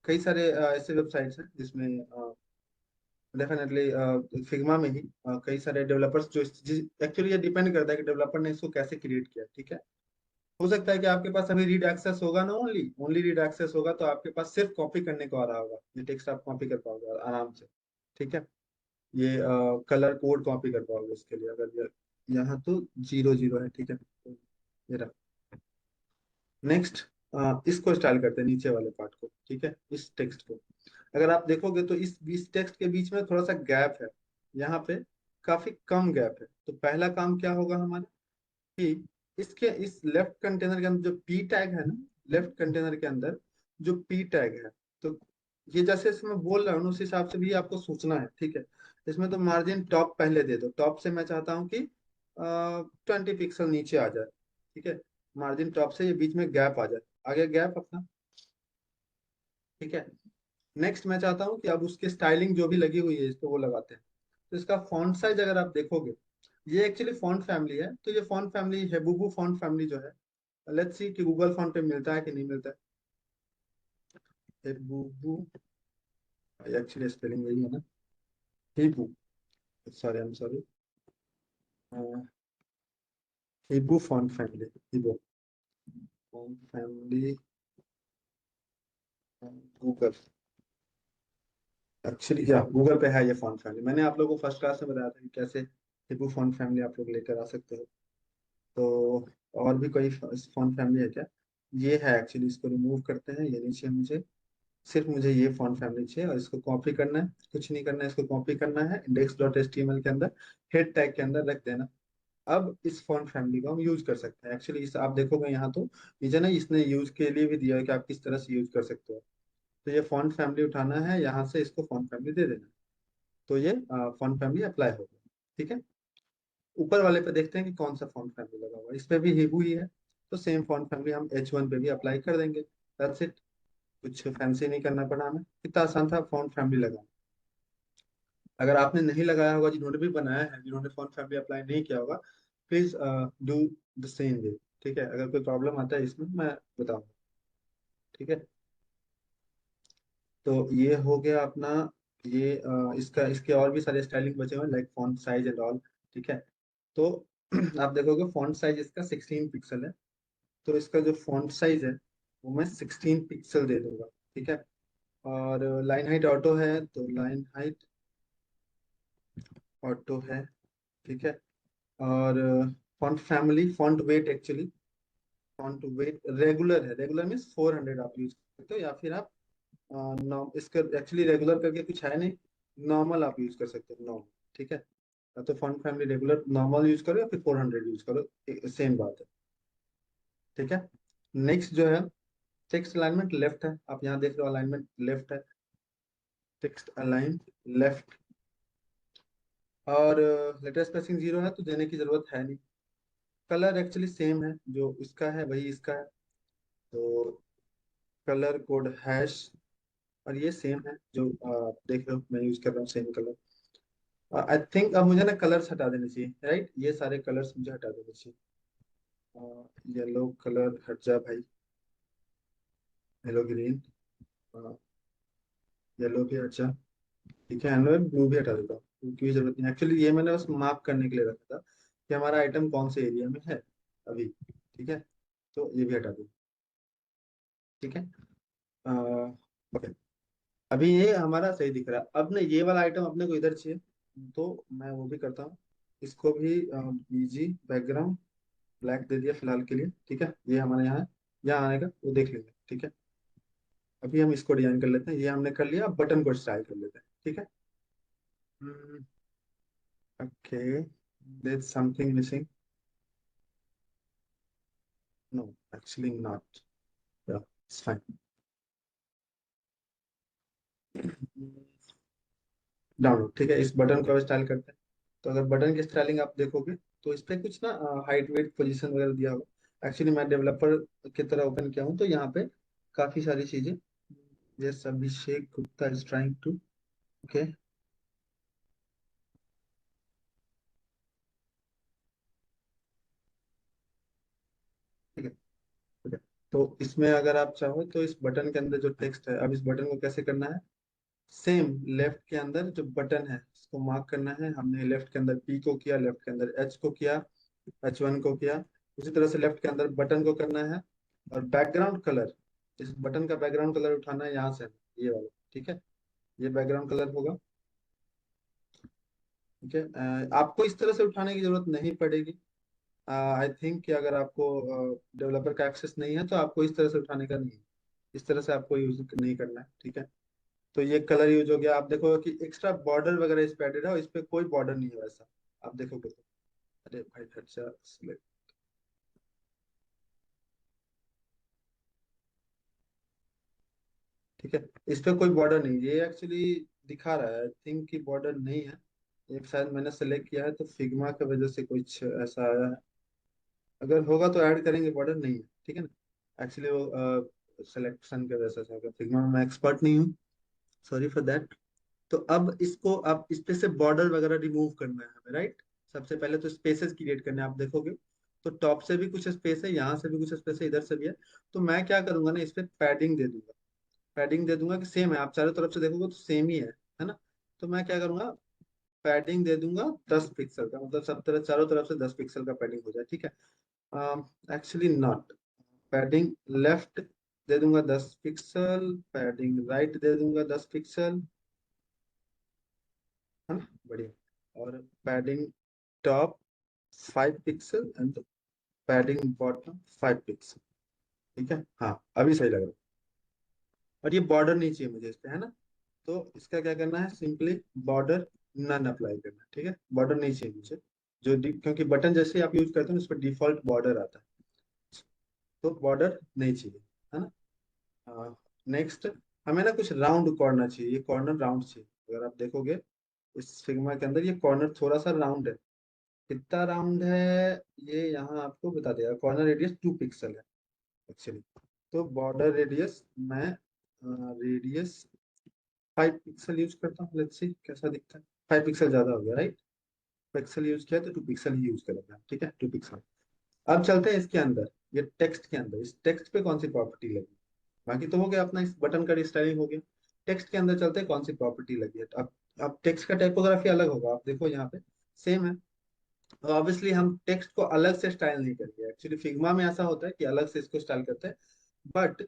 कई सारे ऐसे वेबसाइट्स हैं जिसमें डेफिनेटली फिग्मा में ही कई सारे डेवलपर्स जो एक्चुअली ये डिपेंड करता है कि डेवलपर ने इसको कैसे क्रिएट किया, ठीक है। हो सकता है कि आपके पास अभी रीड एक्सेस होगा ना, ओनली ओनली रीड एक्सेस होगा, तो आपके पास सिर्फ कॉपी करने को आ रहा होगा, ये टेक्स्ट आप कॉपी कर पाओगे आराम से, ठीक है। ये कलर कोड कॉपी कर पाओगे इसके लिए, अगर ये यहाँ तो 0 0 है, ठीक है। तो ये रहा। नेक्स्ट इसको स्टाइल करते हैं, नीचे वाले पार्ट को, ठीक है, इस टेक्स्ट को। अगर आप देखोगे तो इस टेक्स्ट के बीच में थोड़ा सा गैप है, यहाँ पे काफी कम गैप है, तो पहला काम क्या होगा हमारा कि इस लेफ्ट कंटेनर के अंदर जो पी टैग है ना, लेफ्ट कंटेनर के अंदर जो पी टैग है, तो ये जैसे इसमें बोल रहा हूँ उस हिसाब से भी आपको सोचना है, ठीक है। इसमें तो मार्जिन टॉप पहले दे दो, टॉप से मैं चाहता हूँ कि 20 पिक्सल नीचे आ जाए, ठीक है। मार्जिन टॉप से ये बीच में गैप आ जाए, आगे गैप अपना, ठीक है। नेक्स्ट मैं चाहता हूँ कि अब उसकी स्टाइलिंग जो भी लगी हुई है इस पे वो लगाते हैं। तो इसका फॉन्ट साइज अगर आप देखोगे, ये एक्चुअली फॉन्ट फैमिली है, तो ये फॉन्ट फैमिली हेबुबु फॉन्ट फैमिली जो है, लेट्स सी कि गूगल फॉन्ट पे मिलता है कि नहीं मिलता है। हेबुबु, एक्चुअली स्पेलिंग यही है ना, Heebo, sorry I am sorry, Heebo font family, Heebo, font family Google, actually या गूगल पे है ये फॉन्ट फैमिली। मैंने आप लोगों को फर्स्ट क्लास में बताया था कि कैसे हिब्रू फॉन्ट फैमिली आप लोग लेकर आ सकते हो। तो और भी कोई फॉन्ट फैमिली है क्या? ये है एक्चुअली, इसको रिमूव करते हैं, ये नहीं चाहिए मुझे। सिर्फ मुझे ये फॉन्ट फैमिली चाहिए और इसको कॉपी करना है, कुछ नहीं करना है, इसको कॉपी करना है index dot H T M L के अंदर, हेड टैग के अंदर रख देना। अब इस फॉन्ट फैमिली को हम यूज कर सकते हैं। एक्चुअली इस आप देखोगे यहाँ तो नीचे ना इसने यूज के लिए भी दिया है कि आप किस तरह से यूज कर सकते हो। तो ये फॉन्ट फैमिली उठाना है, यहाँ से इसको फॉन्ट फैमिली दे देना है। तो ये फॉन्ट फैमिली अप्लाई हो गया। ठीक है, ऊपर वाले पे देखते हैं कि कौन सा फॉन्ट फैमिली लगा हुआ है। इसमें भी हिबू ही है, तो सेम फॉन्ट फैमिली हम H1 पे भी अप्लाई कर देंगे। दैट्स इट, कुछ फैंसी नहीं करना पड़ा हमें, कितना आसान था फॉन्ट फैमिली लगाना। अगर आपने नहीं लगाया होगा, जिन्होंने भी बनाया है, जिन्होंने फॉन्ट फैमिली अप्लाई नहीं किया होगा, please do the same way. ठीक है, अगर कोई प्रॉब्लम आता है इसमें मैं बताऊंगा। ठीक है, तो ये हो गया अपना। ये इसका इसके और भी सारे स्टाइलिंग बचे हुए हैं, like font size and all. ठीक है, तो आप देखोगे फॉन्ट साइज इसका 16 पिक्सल है। तो इसका जो फॉन्ट साइज है वो मैं 16 पिक्सल दे दूंगा। ठीक है, और लाइन हाइट ऑटो है, तो लाइन हाइट ऑटो है। ठीक है, और font family, font weight, actually font weight regular है। रेगुलर मीन्स 400 आप यूज कर सकते हो, या फिर आप इसका एक्चुअली रेगुलर करके कुछ है नहीं, नॉर्मल आप यूज कर सकते हो, नॉर्मल। ठीक है, या तो font family regular normal use करो या फिर 400 यूज करो, सेम बात है। ठीक है, नेक्स्ट जो है टेक्स्ट अलाइनमेंट लेफ्ट है, आप यहाँ देख रहे हो अलाइनमेंट लेफ्ट है, टेक्स्ट अलाइन लेफ्ट। और लेटर स्पेसिंग 0 है तो देने की जरूरत है नहीं। कलर एक्चुअली सेम है, जो इसका है वही इसका है, तो कलर कोड हैश, और ये सेम है जो आप देख रहे हो मैं यूज कर रहा हूँ, सेम कलर। आई थिंक अब मुझे ना कलर्स हटा देने चाहिए, राइट? ये सारे कलर्स मुझे हटा देने चाहिए। येलो कलर हट जा भाई, येलो ग्रीन, येलो भी हट जा। ठीक है, एंड ब्लू भी हटा देता हूँ क्योंकि जरूरत नहीं। एक्चुअली ये मैंने बस मार्क करने के लिए रखा था कि हमारा आइटम कौन से एरिया में है अभी। ठीक है, तो ये भी हटा दो। ठीक है, ओके, अभी ये हमारा सही दिख रहा है। अब ना ये वाला आइटम अपने को इधर चाहिए, तो मैं वो भी करता हूँ। इसको भी बीजी बैकग्राउंड ब्लैक दे दिया फिलहाल के लिए। ठीक है, ये हमारे यहाँ है, यहाँ आएगा वो देख लेंगे। ठीक है, अभी हम इसको डिजाइन कर लेते हैं, ये हमने कर लिया, अब बटन को स्टाइल कर लेते हैं। ठीक है, okay, there something missing, no actually not, या इट्स फाइन। डाउनलोड, ठीक है, इस बटन को स्टाइल करते हैं। तो अगर बटन की स्टाइलिंग आप देखोगे तो इस पे कुछ ना हाइट वेट पोजीशन वगैरह दिया होगा। एक्चुअली मैं डेवलपर की तरह ओपन किया हूँ, तो यहाँ पे काफी सारी चीजें, yes Abhishek Gupta is trying to, okay, ठीक है, ठीक है। तो इसमें अगर आप चाहो तो इस बटन के अंदर जो टेक्स्ट है, अब इस बटन को कैसे करना है, सेम लेफ्ट के अंदर जो बटन है इसको मार्क करना है। हमने लेफ्ट के अंदर पी को किया, लेफ्ट के अंदर एच को किया, H1 को किया, उसी तरह से लेफ्ट के अंदर बटन को करना है। और बैकग्राउंड कलर, इस बटन का बैकग्राउंड कलर उठाना है यहाँ से, ये वाला। ठीक है, ये बैकग्राउंड कलर होगा। ठीक है, आपको इस तरह से उठाने की जरूरत नहीं पड़ेगी। आई थिंक कि अगर आपको डेवलपर का एक्सेस नहीं है तो आपको इस तरह से उठाने का नहीं है, इस तरह से आपको यूज नहीं करना है। ठीक है, तो ये कलर यूज हो गया। आप देखोगे कि एक्स्ट्रा बॉर्डर वगैरह इस पे एडेड है और इस पे कोई बॉर्डर नहीं है वैसा, आप देखोगे तो। अरे भाई अच्छा, ठीक है, इस पे कोई बॉर्डर नहीं, ये एक्चुअली दिखा रहा है आई थिंक कि बॉर्डर नहीं है। ये शायद मैंने सेलेक्ट किया है तो फिग्मा की वजह से कुछ ऐसा आया है। अगर होगा तो ऐड करेंगे, बॉर्डर नहीं है। ठीक है ना, एक्चुअली वो सिलेक्शन के वजह से, अगर फिग्मा में मैं एक्सपर्ट नहीं हूँ, सॉरी फॉर दैट। तो अब इसको आप इस पे से बॉर्डर वगैरह रिमूव करना है हमें, राइट? सबसे पहले तो स्पेसेस क्रिएट करने हैं, आप देखोगे तो टॉप से भी कुछ स्पेस है, यहाँ से भी कुछ स्पेस है, इधर से भी है। तो मैं क्या करूंगा ना, इस पे पैडिंग दे दूंगा। पैडिंग दे दूंगा कि सेम है, आप चारों तरफ से देखोगे तो सेम ही है ना? तो मैं क्या करूंगा, पैडिंग दे दूंगा 10 पिक्सल का, मतलब सब तरह चारों तरफ से 10 पिक्सल का पैडिंग हो जाए। ठीक है, एक्चुअली नॉट, पैडिंग लेफ्ट दे दूंगा 10 पिक्सल, पैडिंग राइट दे दूंगा 10 पिक्सल, है ना, बढ़िया। और padding top 5 pixel and padding bottom 5 pixel. ठीक है, हाँ अभी सही लग रहा है। और ये बॉर्डर नहीं चाहिए मुझे इस पे, है ना, तो इसका क्या करना है, सिंपली बॉर्डर नन अप्लाई करना है। ठीक है, बॉर्डर नहीं चाहिए मुझे, क्योंकि बटन जैसे आप यूज करते हो उस पर डिफॉल्ट बॉर्डर आता है, तो बॉर्डर नहीं चाहिए, है ना। नेक्स्ट, हमें ना कुछ राउंड कॉर्नर चाहिए, ये कॉर्नर राउंड चाहिए। अगर आप देखोगे इस फिग्मा के अंदर ये कॉर्नर थोड़ा सा राउंड है। कितना राउंड है ये यहाँ आपको बता देगा, कॉर्नर रेडियस 2 पिक्सल है एक्चुअली। तो बॉर्डर रेडियस मैं रेडियस 5 पिक्सल यूज करता हूँ, लेट्स सी कैसा दिखता है। 5 पिक्सल ज्यादा हो गया, राइट, पिक्सल यूज किया तो 2 पिक्सल ही यूज करेंगे, ठीक है, 2 पिक्सल। अब चलते हैं इसके अंदर, ये टेक्स्ट के अंदर, इस टेक्स्ट पे कौन सी प्रॉपर्टी लगी। बाकी तो हो गया अपना, इस बटन का स्टाइलिंग हो गया। टेक्स्ट के अंदर चलते हैं कौन सी प्रॉपर्टी लगी है। तो अब टेक्स्ट का टाइपोग्राफी अलग होगा, आप देखो यहाँ पे सेम है। ऑब्वियसली हम टेक्स्ट को अलग से स्टाइल नहीं करेंगे, एक्चुअली फिग्मा में ऐसा होता है कि अलग से इसको स्टाइल करते हैं, बट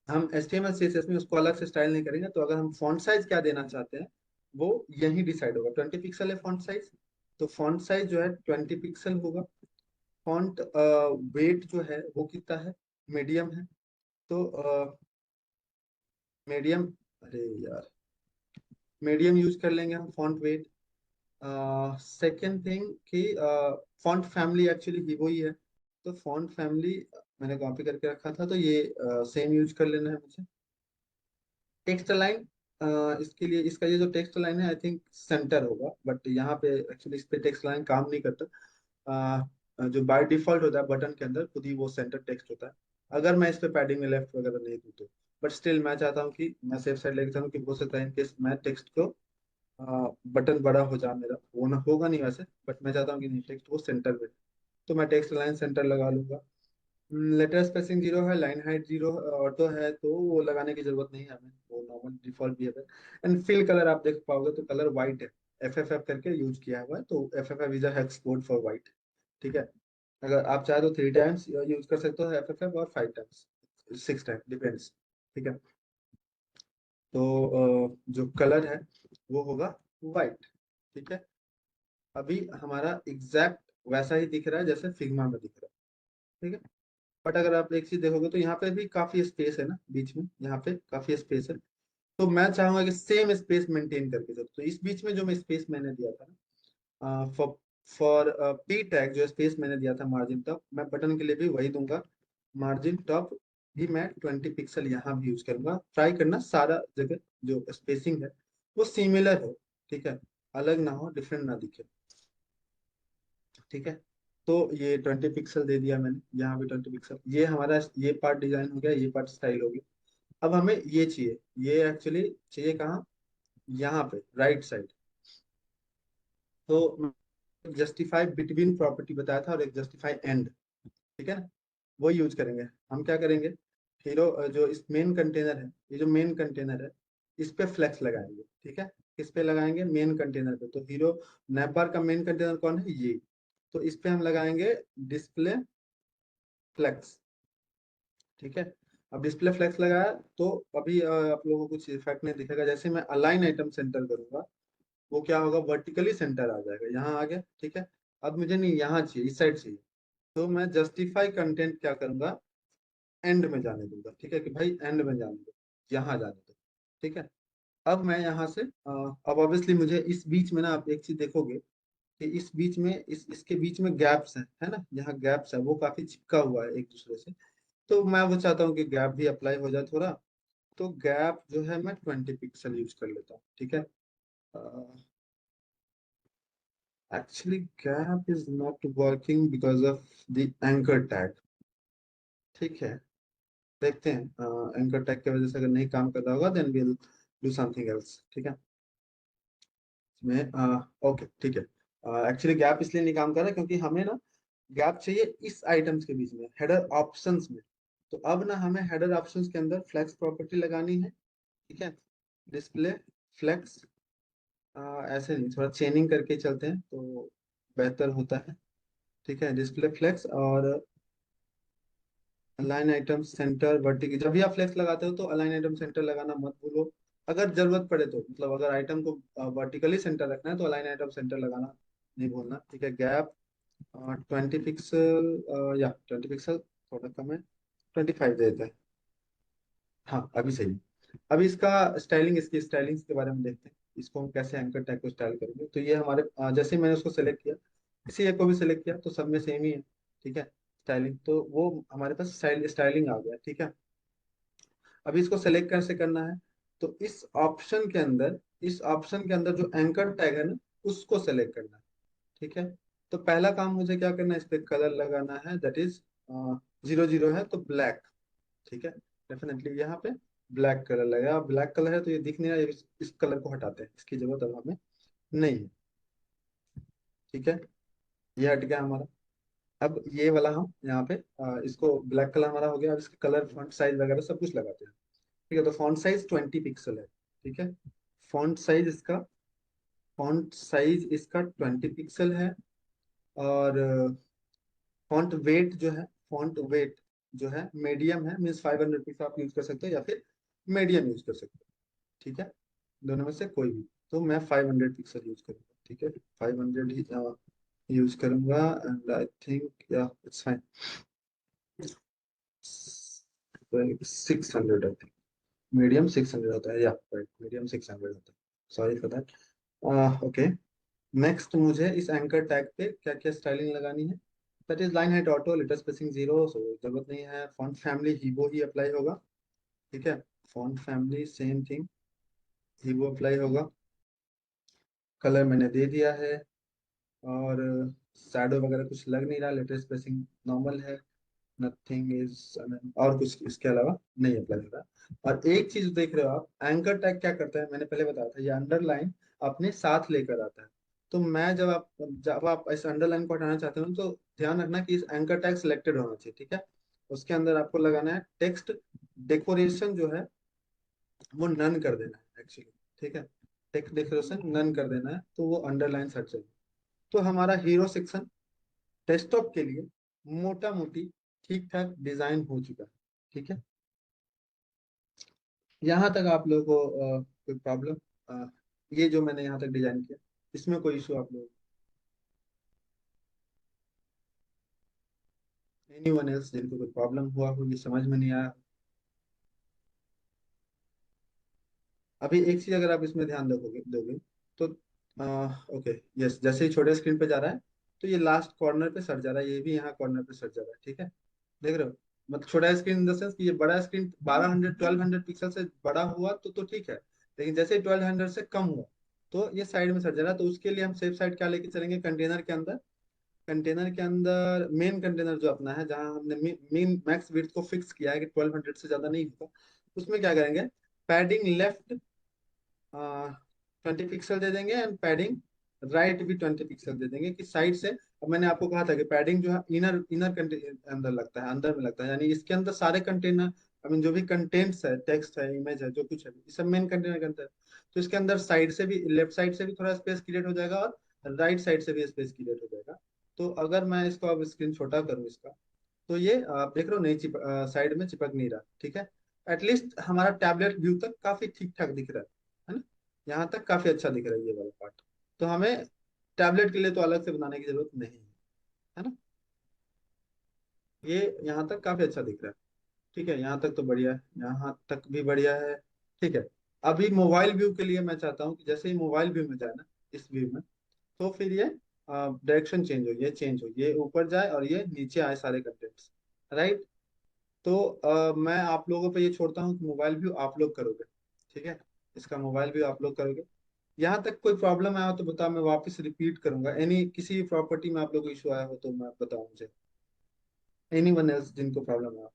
हम HTML CSS में उसको अलग से स्टाइल नहीं करेंगे। तो अगर हम फॉन्ट साइज क्या देना चाहते हैं वो यही डिसाइड होगा। 20 पिक्सल है फॉन्ट साइज, तो फॉन्ट साइज जो है 20 पिक्सल होगा। फॉन्ट वेट जो है वो कितना है, मीडियम है, तो मीडियम, अरे यार, मीडियम यूज कर लेंगे हम फॉन्ट वेट। सेकेंड थिंग कि फॉन्ट फैमिली एक्चुअली वीवो ही है, तो फॉन्ट फैमिली मैंने कॉपी करके रखा था, तो ये सेम यूज कर लेना है मुझे। टेक्स्ट लाइन, इसके लिए इसका ये जो टेक्स्ट लाइन है आई थिंक सेंटर होगा, बट यहाँ पे एक्चुअली इस पे टेक्स्ट लाइन काम नहीं करता। जो बाय डिफॉल्ट होता है बटन के अंदर खुद ही वो सेंटर टेक्स्ट होता है, अगर मैं इस पे पैडिंग में लेफ्ट वगैरह नहीं दूँ तो। बट स्टिल मैं चाहता हूँ कि मैं सेफ साइड लेके चलूँ, कि हो सकता है इनकेस मैं टेक्स्ट को बटन बड़ा हो जाए मेरा, वो ना होगा नहीं वैसे, बट मैं चाहता हूँ कि नहीं टेक्स्ट वो सेंटर में, तो मैं टेक्स्ट लाइन सेंटर लगा लूंगा। लेटर स्पेसिंग 0 है, लाइन हाइट 0 ऑटो है, तो वो लगाने की जरूरत नहीं है हमें, वो नॉर्मल डिफॉल्ट भी है। एंड फिल कलर आप देख पाओगे तो कलर व्हाइट है, FFF करके यूज किया हुआ है, तो FFF is a hex code for white. ठीक है, अगर आप चाहे तो 3 टाइम्स यूज कर सकते हो FFF, और 5 टाइम्स, 6 टाइम्स, डिपेंड्स। ठीक है, तो जो कलर है वो होगा व्हाइट। ठीक है, अभी हमारा एग्जैक्ट वैसा ही दिख रहा है जैसे फिग्मा में दिख रहा है। ठीक है, बट अगर आप एक चीज देखोगे तो यहाँ पे भी काफी स्पेस है ना बीच में, यहाँ पे काफी स्पेस है, तो मैं चाहूंगा कि सेम स्पेस मेंटेन करके चलो। तो इस बीच में जो मैं स्पेस मैंने दिया था ना, फॉर फॉर पी टैग जो स्पेस मैंने दिया था मार्जिन टॉप, मैं बटन के लिए भी वही दूंगा। मार्जिन टॉप भी मैं 20 पिक्सल यहाँ भी यूज करूंगा। ट्राई करना सारा जगह जो स्पेसिंग है वो सिमिलर हो, ठीक है, अलग ना हो, डिफरेंट ना दिखे। ठीक है, तो ये 20 पिक्सल दे दिया मैंने, यहाँ भी 20 पिक्सल, ये हमारा ये पार्ट डिजाइन हो गया, ये पार्ट स्टाइल हो गया। अब हमें ये चाहिए, ये एक्चुअली चाहिए कहाँ, यहाँ पे राइट साइड। तो जस्टिफाई बिटवीन प्रॉपर्टी बताया था, और एक जस्टिफाई एंड, ठीक है ना, वो यूज करेंगे। हम क्या करेंगे, हीरो जो इस मेन कंटेनर है, ये जो मेन कंटेनर है इस पे फ्लेक्स लगाएंगे। ठीक है, किस पे लगाएंगे, मेन कंटेनर पे। तो हीरो नैपबार का मेन कंटेनर कौन है, ये, तो इस पे हम लगाएंगे डिस्प्ले फ्लेक्स। ठीक है, अब डिस्प्ले फ्लेक्स लगाया तो अभी आप लोगों को कुछ इफेक्ट नहीं दिखेगा। जैसे मैं अलाइन आइटम सेंटर करूंगा वो क्या होगा, वर्टिकली सेंटर आ जाएगा, यहाँ आ गया। ठीक है, अब मुझे नहीं यहाँ चाहिए, इस साइड चाहिए, तो मैं जस्टिफाई कंटेंट क्या करूंगा, एंड में जाने दूंगा। ठीक है, कि भाई एंड में जाने दो, यहाँ जाने दो। ठीक है, अब मैं यहाँ से अब ऑब्वियसली मुझे इस बीच में ना, आप एक चीज देखोगे कि इस बीच में इसके बीच में गैप्स हैं, है ना, यहाँ गैप्स है, वो काफी चिपका हुआ है एक दूसरे से। तो मैं वो चाहता हूँ कि गैप भी अप्लाई हो जाए थोड़ा, तो गैप जो है मैं 20 पिक्सल यूज कर लेता हूँ। ठीक है, actually gap is not working because of the anchor tag. ठीक है, देखते हैं, एंकर टैग की वजह से अगर नहीं काम कर रहा होगा then will do something else. ठीक है, इसमें ओके ठीक है। एक्चुअली गैप इसलिए नहीं काम कर रहा क्योंकि हमें ना गैप चाहिए इस आइटम्स के बीच में, हेडर ऑप्शंस में। तो अब ना हमें हेडर ऑप्शंस के अंदर फ्लेक्स प्रॉपर्टी लगानी है। ठीक है, डिस्प्ले फ्लेक्स, ऐसे नहीं, थोड़ा चेनिंग करके चलते हैं तो बेहतर होता है। ठीक है, डिस्प्ले फ्लेक्स, और अलाइन आइटम सेंटर वर्टिकल, जब भी आप फ्लेक्स लगाते हो तो अलाइन आइटम सेंटर लगाना मत भूलो। अगर जरूरत पड़े तो, मतलब अगर आइटम को वर्टिकली सेंटर रखना है तो अलाइन आइटम सेंटर लगाना नहीं भूलना, ठीक है। गैप 20 पिक्सल, या 20 पिक्सल, थोड़ा कम है, 25 देता है। हाँ अभी सही है। अभी इसका स्टाइलिंग, इसकी स्टाइलिंग के बारे में देखते हैं, इसको हम कैसे एंकर टैग को स्टाइल करेंगे। तो ये हमारे जैसे ही मैंने उसको सेलेक्ट किया, इसी एक को भी सेलेक्ट किया, तो सब में सेम ही है, ठीक है। स्टाइलिंग तो वो हमारे पास स्टाइलिंग आ गया, ठीक है। अभी इसको सेलेक्ट कैसे करना है, तो इस ऑप्शन के अंदर जो एंकर टैग है ना, उसको सेलेक्ट करना है, ठीक है। तो पहला काम मुझे क्या करना है, इस पे कलर लगाना है, दैट इज 00 है तो ब्लैक, ठीक है। डेफिनेटली यहाँ पे ब्लैक कलर लगेगा। ब्लैक कलर है तो ये दिख नहीं रहा, इस कलर को हटाते हैं, इसकी जरूरत अब हमें नहीं है, ठीक है। ये हट गया हमारा। अब ये वाला हम यहाँ पे इसको ब्लैक कलर हमारा हो गया। अब इसका कलर, फॉन्ट साइज वगैरह सब कुछ लगाते हैं, ठीक है। तो फॉन्ट साइज 20 पिक्सल है, ठीक है। फॉन्ट साइज इसका फॉन्ट साइज इसका 20 पिक्सल है। और फॉन्ट वेट जो है, फॉन्ट वेट जो है मीडियम है, मीन्स 500 पिक्सल आप यूज कर सकते हो या फिर मीडियम यूज कर सकते हो, ठीक है। दोनों में से कोई भी। तो मैं 500 पिक्सल यूज करूंगा, ठीक है। 500 ही यूज करूंगा, एंड आई थिंक या it's fine. 600 I think, medium 600 होता है, या राइट, मीडियम 600 होता है। Sorry for that. Okay. Next मुझे इस एंकर टैग पे क्या क्या स्टाइलिंग लगानी है, that is line height auto, letter spacing 0, so जरूरत नहीं है। फॉन्ट फैमिली हीबो ही अप्लाई होगा, ठीक है। Font family same thing, Heebo apply होगा। कलर मैंने दे दिया है। और शैडो वगैरह कुछ लग नहीं रहा, लेटर स्पेसिंग नॉर्मल है। नथिंग इज, और कुछ इसके अलावा नहीं अप्लाई हो रहा। और एक चीज देख रहे हो आप, एंकर टैग क्या करता है, मैंने पहले बताया था, ये अंडरलाइन अपने साथ लेकर आता है। तो मैं जब आप इस अंडरलाइन को हटाना चाहते हो तो ध्यान रखना कि इस एंकर टैग सिलेक्टेड होना चाहिए, ठीक है। उसके अंदर आपको लगाना है टेक्स्ट डेकोरेशन जो है वो नन कर देना है एक्चुअली, ठीक है। टेक्स्ट डेकोरेशन नन कर देना है, तो वो अंडरलाइन हट जाएगी। तो हमारा हीरो सेक्शन डेस्कटॉप के लिए मोटा मोटी ठीक ठाक डिजाइन हो चुका है, ठीक है। यहाँ तक आप लोगों को कोई प्रॉब्लम, ये जो मैंने यहाँ तक डिजाइन किया, इसमें कोई इशू आप लोग, एनीवन एल्स जिनको कोई प्रॉब्लम हुआ हो, ये समझ में नहीं आया। अभी एक चीज अगर आप इसमें ध्यान दोगे दोगे तो ओके, यस, जैसे ही छोटे स्क्रीन पे जा रहा है तो ये लास्ट कॉर्नर पे सट जा रहा है, ये भी यहाँ कॉर्नर पे सट जा रहा है, ठीक है। देख रहे हो, मतलब छोटा स्क्रीन इन द सेंस कि ये बड़ा स्क्रीन 1200 से बड़ा हुआ तो ठीक है। लेकिन जैसे 1200 से कम हुआ तो ये साइड में सट जा रहा है। तो उसके लिए हम सेफ साइड क्या लेके चलेंगे, कंटेनर के अंदर मेन कंटेनर जो अपना है, जहां हमने मीन मैक्स विड्थ को फिक्स किया है कि 1200 से ज्यादा नहीं होगा, उसमें क्या करेंगे, पैडिंग लेफ्ट 20 पिक्सल दे देंगे, एंड पैडिंग राइट भी 20 पिक्सल दे देंगे कि साइड से। अब मैंने आपको कहा था कि पैडिंग जो है इनर इनर अंदर लगता है, अंदर में लगता है, यानी इसके अंदर सारे कंटेनर, आई मीन जो भी कंटेंट्स है, टेक्स्ट है, इमेज है, जो कुछ है, ये सब मेन कंटेनर के अंदर है। तो इसके अंदर साइड से भी, लेफ्ट साइड से भी थोड़ा स्पेस क्रिएट हो जाएगा, और राइट साइड से भी स्पेस क्रिएट हो जाएगा। तो अगर मैं इसको अब स्क्रीन छोटा करूँ इसका, तो ये आप देख रहे हो नहीं, साइड में चिपक नहीं रहा, ठीक है। एटलीस्ट हमारा टैबलेट व्यू तक काफी ठीक ठाक दिख रहा है ना। यहाँ तक काफी अच्छा दिख रहा है ये वाला पार्ट। तो हमें टैबलेट के लिए तो अलग से बनाने की जरूरत नहीं है ना। ये यहाँ तक काफी अच्छा दिख रहा है, ठीक है। यहाँ तक तो बढ़िया है, यहाँ तक भी बढ़िया है, ठीक है। अभी मोबाइल व्यू के लिए मैं चाहता हूँ कि जैसे ही मोबाइल व्यू में जाए ना, इस व्यू में, तो फिर ये डायरेक्शन चेंज हो, ये ऊपर जाए और ये नीचे आए सारे कंटेंट्स, राइट। तो मैं आप लोगों पे ये छोड़ता हूँ कि मोबाइल व्यू आप लोग करोगे, ठीक है। इसका मोबाइल व्यू आप लोग करोगे। यहाँ तक कोई प्रॉब्लम आया हो तो बताओ, मैं वापस रिपीट करूंगा। किसी प्रॉपर्टी में आप लोगों को इशू आया हो तो मैं बताऊं मुझे, एनी वन एल्स जिनको प्रॉब्लम आया।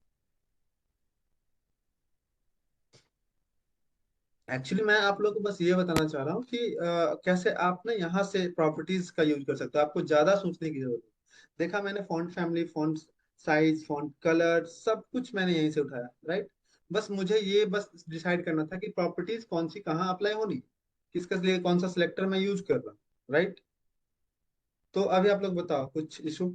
एक्चुअली मैं आप लोगों को बस ये बताना चाह रहा हूँ कि कैसे आप ना यहाँ से प्रॉपर्टीज का यूज कर सकते हो, आपको ज्यादा सोचने की जरूरत है। देखा मैंने, font family, font size, font colour, सब कुछ मैंने यहीं से उठाया, राइट। बस मुझे ये बस डिसाइड करना था कि प्रॉपर्टीज कौन सी कहाँ अप्लाई होनी, किसके लिए कौन सा सिलेक्टर मैं यूज कर रहा हूँ, राइट। तो अभी आप लोग बताओ कुछ इशू।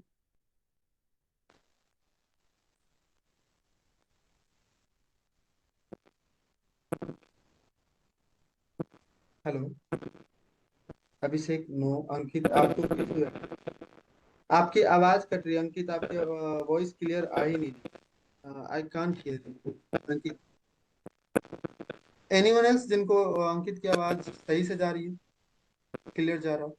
हेलो। अभिषेक नो। अंकित आपको इशू है। आपकी आवाज कट रही है अंकित, आपकी वॉइस क्लियर आ ही नहीं रही। I can't hear Ankit. Anyone else जिनको अंकित की आवाज सही से जा रही है, क्लियर जा रहा हो?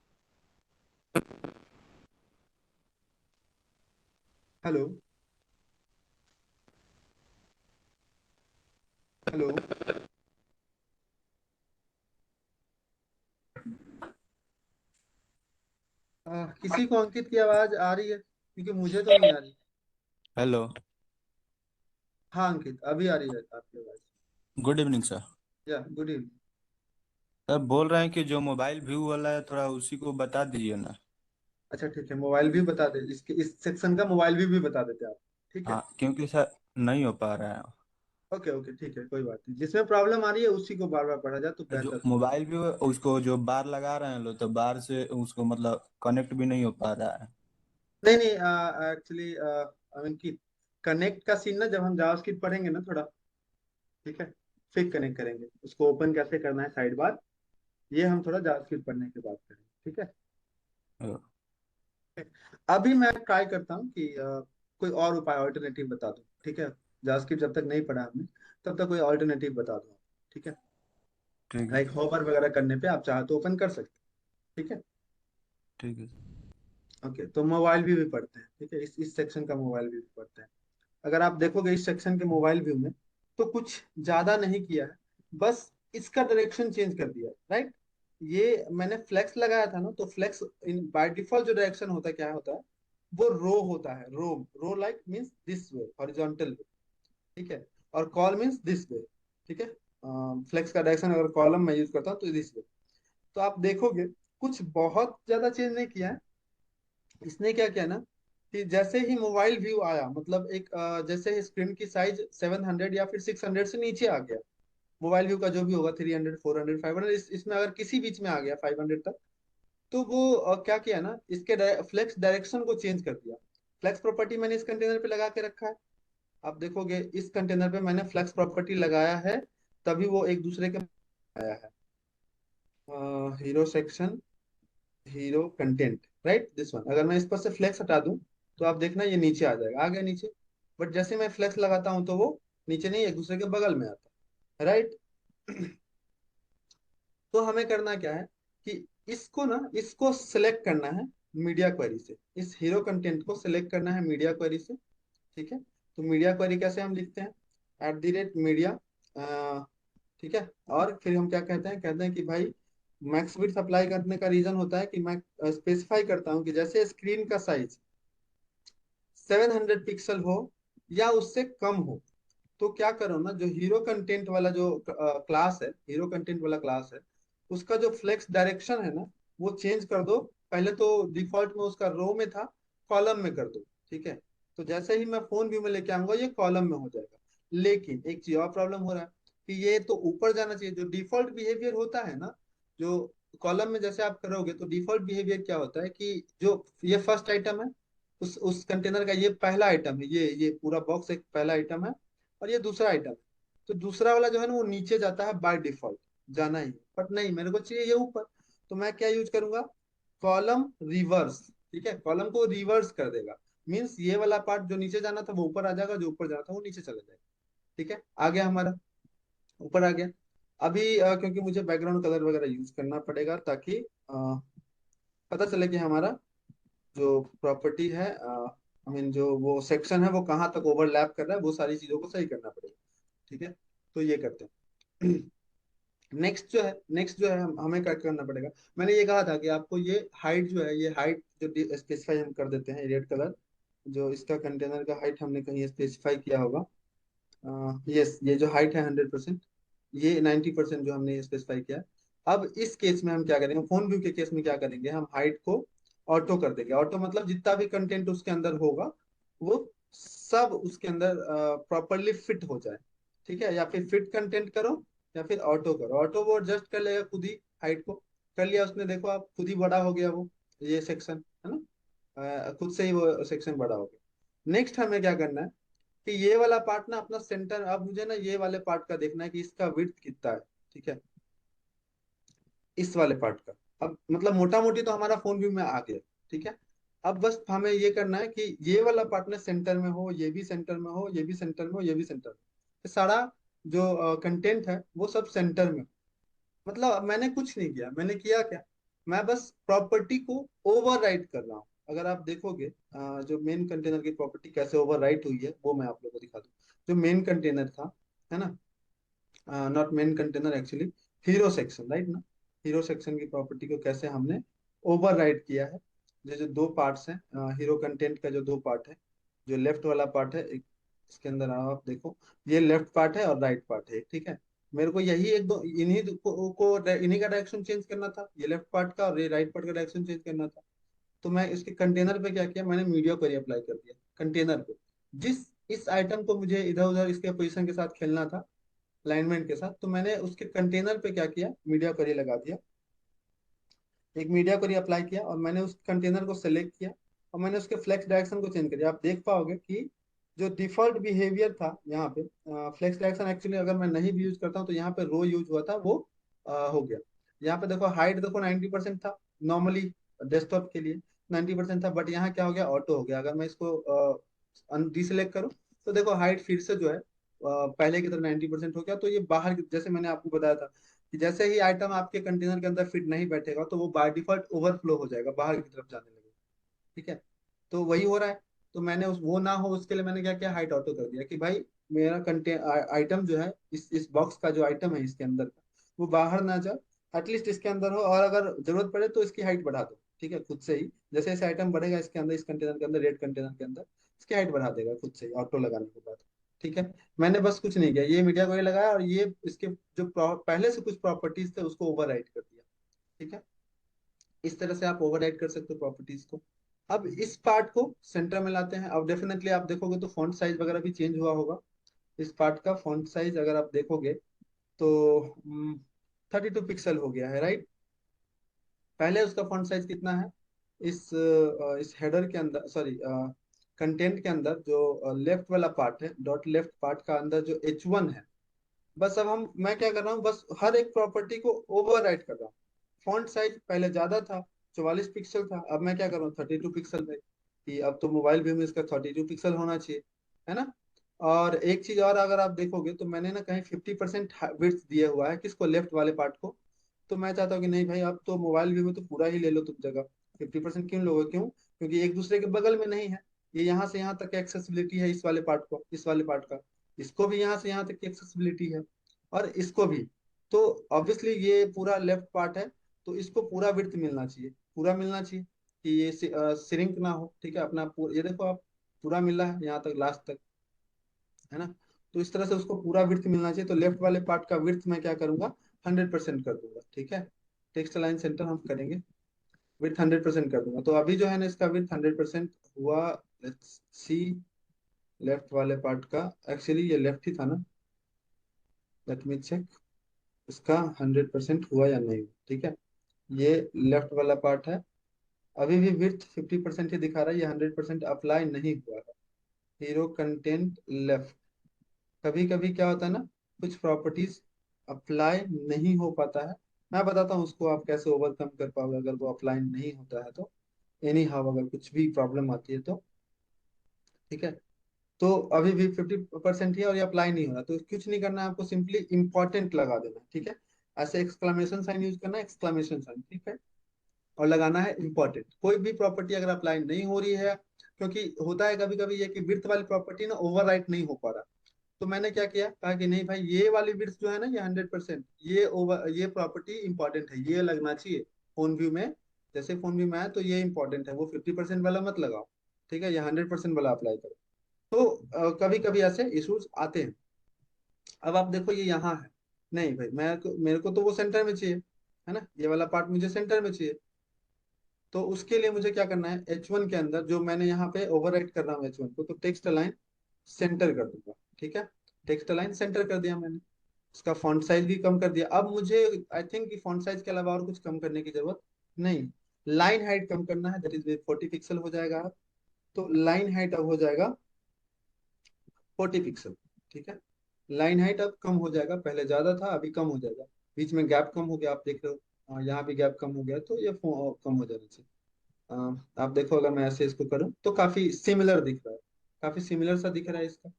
हेलो। हेलो। किसी को अंकित की आवाज आ रही है, क्योंकि मुझे तो नहीं आ रही। हेलो। हाँ अंकित, अभी आ रही है आपकी आवाज। Good evening sir. या गुड इवनिंग। सर बोल रहे हैं कि जो मोबाइल व्यू वाला है थोड़ा उसी को बता दीजिए ना। अच्छा ठीक है, मोबाइल व्यू बता दे, इसके इस सेक्शन का मोबाइल व्यू भी बता देते आप। ठीक है। हाँ क्योंकि सर नहीं हो पा रहा है। ओके ओके ठीक है, कोई बात नहीं, जिसमें प्रॉब्लम आ रही है उसी को बार बार पढ़ा जाए तो जो बेहतर। मोबाइल व्यू है उसको जो बार लगा रहे हैं लोग तो बार से उसको मतलब कनेक्ट भी नहीं हो पा रहा है। नहीं नहीं, एक्चुअली आई मीन कि कनेक्ट का सीन ना, जब हम जावास्क्रिप्ट पढ़ेंगे ना थोड़ा, ठीक है, फिर कनेक्ट करेंगे उसको, ओपन कैसे करना है साइड बार, ये हम थोड़ा जावास्क्रिप्ट पढ़ने के बाद करेंगे, ठीक है। अ, अभी मैं ट्राई करता हूँ कि कोई और उपाय, ऑल्टरनेटिव बता दूँ, ठीक है। जावास्क्रिप्ट जब तक नहीं पढ़ा हमने, तब तक कोई ऑल्टरनेटिव बता दूँ, ठीक है। ठीक है लाइक होवर वगैरह करने पे आप चाहे तो ओपन कर सकते हैं, ठीक है। ठीक है। ओके, तो मोबाइल व्यू भी पढ़ते हैं, ठीक है, इस सेक्शन का मोबाइल व्यू भी पढ़ते हैं। अगर आप देखोगे इस सेक्शन के मोबाइल व्यू में, तो कुछ ज्यादा नहीं किया है, बस इसका डायरेक्शन चेंज कर दिया, राइट। ये मैंने फ्लेक्स लगाया था ना, तो फ्लेक्स इन बाय डिफॉल्ट जो डायरेक्शन होता है, क्या होता है, वो रो होता है, row. Row like means this way, horizontal way, ठीक है। और कॉल मींस दिस वे, ठीक है। फ्लेक्स का डायरेक्शन अगर कॉलम में यूज करता हूँ तो दिस वे। तो आप देखोगे कुछ बहुत ज्यादा चेंज नहीं किया है। इसने क्या किया ना, कि जैसे ही मोबाइल व्यू आया, मतलब एक जैसे ही स्क्रीन की साइज 700 या फिर 600 से नीचे आ गया, मोबाइल व्यू का जो भी होगा, 300, 400, 500, इसमें अगर किसी बीच में आ गया 500 तक, तो वो क्या किया ना, इसके फ्लेक्स डायरेक्शन को चेंज कर दिया। फ्लेक्स प्रॉपर्टी मैंने इस कंटेनर पे लगा के रखा है। आप देखोगे इस कंटेनर पे मैंने फ्लेक्स प्रॉपर्टी लगाया है, तभी वो एक दूसरे के आया है। Hero section, hero content, right, this one. अगर मैं इस पर से फ्लेक्स हटा दूं, तो आप देखना ये नीचे आ जाएगा, आ गया नीचे। बट जैसे मैं फ्लेक्स लगाता हूं तो वो नीचे नहीं, एक दूसरे के बगल में आता है, राइट। तो हमें करना क्या है, कि इसको ना, इसको सिलेक्ट करना है मीडिया क्वेरी से, इस हीरो कंटेंट को सिलेक्ट करना है मीडिया क्वेरी से, ठीक है। तो मीडिया क्वेरी कैसे हम लिखते हैं, @मीडिया, ठीक है। और फिर हम क्या कहते हैं कि भाई मैक्स विड्थ अप्लाई करने का रीजन होता है कि मैं स्पेसिफाई करता हूँ कि जैसे स्क्रीन का साइज 700 पिक्सल हो या उससे कम हो, तो क्या करो ना, जो हीरो कंटेंट वाला जो क्लास है, हीरो कंटेंट वाला क्लास है, उसका जो फ्लेक्स डायरेक्शन है ना, वो चेंज कर दो। पहले तो डिफॉल्ट में उसका रो में था, कॉलम में कर दो, ठीक है। तो जैसे ही मैं फोन व्यू में लेके आऊंगा, ये कॉलम में हो जाएगा। लेकिन एक चीज और प्रॉब्लम हो रहा है, कि ये तो ऊपर जाना चाहिए, जो डिफॉल्ट बिहेवियर होता है ना, जो कॉलम में जैसे आप करोगे, तो डिफॉल्ट बिहेवियर क्या होता है, कि जो ये फर्स्ट आइटम है, उस कंटेनर का ये पहला आइटम है, ये पूरा बॉक्स एक पहला आइटम है, और ये दूसरा आइटम है। तो दूसरा वाला जो है ना, वो नीचे जाता है बाय डिफॉल्ट, जाना ही, बट नहीं, मेरे को चाहिए ये ऊपर। तो मैं क्या यूज करूंगा, कॉलम रिवर्स, ठीक है, कॉलम को रिवर्स कर देगा। मीन्स ये वाला पार्ट जो नीचे जाना था वो ऊपर आ जाएगा, जो ऊपर जाना था वो नीचे चला जाएगा, ठीक है। आ गया हमारा, ऊपर आ गया। अभी क्योंकि मुझे बैकग्राउंड कलर वगैरह यूज करना पड़ेगा, ताकि पता चले कि हमारा जो प्रॉपर्टी है, आई मीन जो वो सेक्शन है वो कहाँ तक ओवरलैप कर रहा है, वो सारी चीजों को सही करना पड़ेगा, ठीक है। तो ये करते हैं। नेक्स्ट जो है हमें क्या करना पड़ेगा। मैंने ये कहा था कि आपको ये हाइट जो है, ये हाइट जो स्पेसिफाई हम कर देते हैं, रेड कलर, जो इसका कंटेनर का हाइट हमने कहीं स्पेसिफाई किया होगा। यस, ये जो हाइट है 100%, ये 90% जो हमने स्पेसिफाई किया है। अब इस केस में हम क्या करेंगे, फोन व्यू के केस में क्या करेंगे, हम हाइट को ऑटो कर देंगे। ऑटो मतलब जितना भी कंटेंट उसके अंदर होगा, वो सब उसके अंदर प्रॉपरली फिट हो जाए, ठीक है। या फिर फिट कंटेंट करो, या फिर ऑटो करो। ऑटो वो एडजस्ट कर लेगा खुद ही, हाइट को कर लिया उसने, देखो आप खुद ही बड़ा हो गया वो, ये सेक्शन है ना, खुद से ही वो सेक्शन बड़ा हो गया। नेक्स्ट हमें क्या करना है, कि ये वाला पार्ट ना अपना सेंटर, अब मुझे ना ये वाले पार्ट का देखना है कि इसका विड्थ कितना है, ठीक है। इस वाले पार्ट का। अब मतलब मोटा मोटी तो हमारा फोन व्यू में आ गया, ठीक है। अब बस हमें ये करना है कि ये वाला पार्टनर सेंटर में हो, ये भी सेंटर में हो, ये भी सेंटर में हो, ये भी सेंटर में, ये सारा जो कंटेंट है वो सब सेंटर में हो। मतलब अब मैंने कुछ नहीं किया, मैंने किया क्या, मैं बस प्रॉपर्टी को ओवरराइट कर रहा हूँ। अगर आप देखोगे जो मेन कंटेनर की प्रॉपर्टी कैसे ओवरराइट हुई है वो मैं आप लोगों को दिखा दूँ। जो मेन कंटेनर था, है ना, not main container actually, hero section, right ना, हीरो सेक्शन की प्रॉपर्टी को कैसे हमने ओवरराइट किया है। जो जो दो पार्ट्स हैं हीरो कंटेंट का, जो दो पार्ट है, जो लेफ्ट वाला पार्ट है एक, इसके अंदर आओ आप देखो, ये लेफ्ट पार्ट है और राइट पार्ट है, ठीक है। मेरे को यही एक दो इन्हीं का डायरेक्शन चेंज करना था, ये लेफ्ट पार्ट का और ये राइट पार्ट का डायरेक्शन चेंज करना था। तो मैं इसके कंटेनर पे क्या किया, मैंने मीडिया क्वेरी अप्लाई कर दिया कंटेनर पे। जिस इस आइटम को मुझे इधर उधर इसके पोजीशन के साथ खेलना था, अलाइनमेंट के साथ, तो मैंने उसके कंटेनर पे क्या किया, मीडिया क्वेरी लगा दिया। एक मीडिया क्वेरी अप्लाई किया और मैंने उस कंटेनर को सेलेक्ट किया और मैंने उसके फ्लेक्स डायरेक्शन को चेंज कर दिया। आप देख पाओगे कि जो डिफॉल्ट बिहेवियर था यहाँ पे, फ्लेक्स डायरेक्शन एक्चुअली अगर मैं नहीं भी यूज करता हूँ तो यहाँ पे रो यूज हुआ था, वो हो गया। यहाँ पे देखो हाइट देखो 90% था नॉर्मली डेस्कटॉप के लिए, 90% था, बट यहाँ क्या हो गया, ऑटो हो गया। अगर मैं इसको डिसेलेक्ट करूँ तो देखो हाइट फिर से जो है पहले की तरह 90% हो गया। तो ये बाहर जैसे मैंने आपको बताया था कि जैसे ही आइटम आपके कंटेनर के अंदर फिट नहीं बैठेगा तो वो बाय डिफॉल्ट ओवरफ्लो हो जाएगा, बाहर की तरफ जाने लगेगा, ठीक है। तो वही हो रहा है। तो मैंने उस वो ना हो उसके लिए मैंने क्या किया, हाइट ऑटो कर दिया कि भाई मेरा कंटेन आइटम जो है, इस बॉक्स का जो आइटम है इसके अंदर का, वो बाहर ना जाए, एटलीस्ट इसके अंदर हो, और अगर जरूरत पड़े तो इसकी हाइट बढ़ा दो, ठीक है, खुद से ही। जैसे जैसे आइटम बढ़ेगा इसके अंदर, इस कंटेनर के अंदर, रेड कंटेनर के अंदर, इसकी हाइट बढ़ा देगा खुद से ही ऑटो लगाने के बाद, ठीक है। मैंने बस कुछ नहीं किया, ये मीडिया को लगाया और ये इसके जो पहले से कुछ प्रॉपर्टीज थे उसको ओवरराइड कर दिया, ठीक है। इस तरह से आप ओवरराइड कर सकते हो प्रॉपर्टीज को। अब इस पार्ट को सेंटर में लाते हैं। अब डेफिनेटली आप देखोगे तो फॉन्ट साइज वगैरह भी चेंज हुआ होगा। इस पार्ट का फॉन्ट साइज अगर आप देखोगे तो 32 पिक्सल हो गया है, राइट। पहले उसका फॉन्ट साइज कितना है, इस हेडर के अंदर, सॉरी कंटेंट के अंदर, जो लेफ्ट वाला पार्ट है, डॉट लेफ्ट पार्ट का अंदर जो H1 है, बस अब मैं क्या कर रहा हूँ, बस हर एक प्रॉपर्टी को ओवरराइट कर रहा हूँ। फॉन्ट साइज पहले ज्यादा था, 44 पिक्सल था, अब मैं क्या कर रहा हूँ 32 पिक्सल में, कि अब तो मोबाइल व्यू में इसका 32 पिक्सल होना चाहिए, है ना। और एक चीज और अगर आप देखोगे तो मैंने ना कहीं 50% विड्थ दिया हुआ है, किसको, लेफ्ट वाले पार्ट को। तो मैं चाहता हूँ कि नहीं भाई, अब तो मोबाइल व्यू में तो पूरा ही ले लो तुम जगह, 50% क्यों लोगे, क्यों, क्योंकि एक दूसरे के बगल में नहीं है। ये यहाँ से यहाँ तक एक्सेसिबिलिटी है इस वाले पार्ट को, इस वाले पार्ट का, इसको भी यहाँ से यहाँ तक की एक्सेसिबिलिटी है, और इसको भी। तो ऑब्वियसली ये पूरा लेफ्ट पार्ट है, तो इसको पूरा विड्थ मिलना चाहिए, पूरा मिलना चाहिए, कि ये श्रिंक ना हो, ठीक है। अपना ये देखो आप, पूरा मिल रहा है यहाँ तक, लास्ट तक, है ना। तो इस तरह से उसको पूरा विड्थ मिलना चाहिए। तो लेफ्ट वाले पार्ट का विड्थ मैं क्या करूंगा, 100% कर दूंगा, ठीक है। टेक्स्ट अलाइन सेंटर हम करेंगे, विड्थ 100% कर दूंगा। तो अभी जो है ना इसका विड्थ 100% हुआ। लेट्स सी, लेफ्ट वाले पार्ट का, एक्चुअली ये लेफ्ट ही था ना, लेट मी चेक इसका 100% हुआ या नहीं, ठीक है। ये लेफ्ट वाला पार्ट है, अभी भी विड्थ 50% ही दिखा रहा है, ये 100% अप्लाई नहीं हुआ है। हीरो कंटेंट लेफ्ट, कभी कभी क्या होता है ना, कुछ प्रॉपर्टीज अप्लाई नहीं हो पाता है। मैं बताता हूँ उसको आप कैसे ओवरकम कर पाओगे अगर वो अप्लाई नहीं होता है तो। एनी हाउ अगर कुछ भी प्रॉब्लम आती है तो, ठीक है। तो अभी भी 50% ही है और ये अप्लाई नहीं हो रहा, तो कुछ नहीं करना है आपको, सिंपली इंपॉर्टेंट लगा देना है, ठीक है। ऐसे एक्सक्लेमेशन साइन यूज करना है, एक्सक्लेमेशन साइन, ठीक है, और लगाना है इंपॉर्टेंट। कोई भी प्रॉपर्टी अगर अप्लाई नहीं हो रही है, क्योंकि होता है कभी कभी ये कि विड्थ वाली प्रॉपर्टी ना ओवरराइट नहीं हो पा रहा, तो मैंने क्या किया, कहा कि नहीं भाई ये वाली विड्थ जो है ना, ये 100%, ये प्रॉपर्टी इंपॉर्टेंट है, ये लगना चाहिए फोन व्यू में। जैसे फोन व्यू में है तो ये इंपॉर्टेंट है, वो 50% वाला मत लगाओ, ठीक है, ये 100% वाला अप्लाई करो। तो कभी कभी ऐसे इश्यूज आते हैं। अब आप देखो ये यहाँ है, नहीं भाई मेरे को तो वो सेंटर में चाहिए, है ना, ये वाला पार्ट मुझे सेंटर में चाहिए। तो उसके लिए मुझे क्या करना है, H1 के अंदर जो मैंने यहाँ पे ओवरराइट कर रहा हूँ H1 को, तो टेक्स्ट अलाइन सेंटर कर दूंगा, ठीक है। टेक्स्ट अलाइन सेंटर कर दिया मैंने, इसका फॉन्ट साइज भी कम कर दिया। अब मुझे आई थिंक कि फॉन्ट साइज के अलावा और कुछ कम करने की जरूरत नहीं। लाइन हाइट कम करना है, दैट इज 40 पिक्सल हो जाएगा। तो लाइन हाइट अब हो जाएगा 40 पिक्सल, ठीक है। लाइन हाइट अब कम हो जाएगा, पहले ज्यादा था अभी कम हो जाएगा, बीच में गैप कम हो गया, आप देख रहे हो। यहाँ भी गैप कम हो गया तो ये कम हो जाना चाहिए। आप देखो अगर मैं ऐसे इसको करूँ तो काफी सिमिलर दिख रहा है, काफी सिमिलर सा दिख रहा है इसका।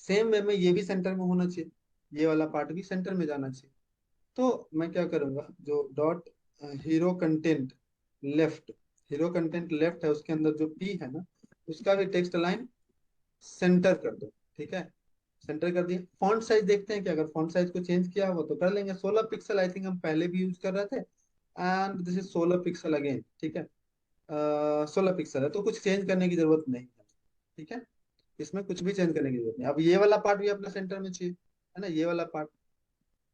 सेम वे में ये भी सेंटर में होना चाहिए, ये वाला पार्ट भी सेंटर में जाना चाहिए। तो मैं क्या करूंगा, जो dot hero content left, hero content left है उसके अंदर जो पी है ना, उसका भी टेक्स्ट लाइन सेंटर कर दो। ठीक है, सेंटर कर दिया। फॉन्ट साइज देखते हैं कि अगर फॉन्ट साइज को चेंज किया हो तो कर लेंगे। 16 पिक्सल आई थिंक हम पहले भी यूज कर रहे थे, and this is 16 pixel again. ठीक है, 16 पिक्सल है तो कुछ चेंज करने की जरूरत नहीं है। ठीक है, इसमें कुछ भी चेंज करने की जरूरत नहीं। अब ये वाला पार्ट भी अपने सेंटर में चाहिए, है ना, ये वाला पार्ट।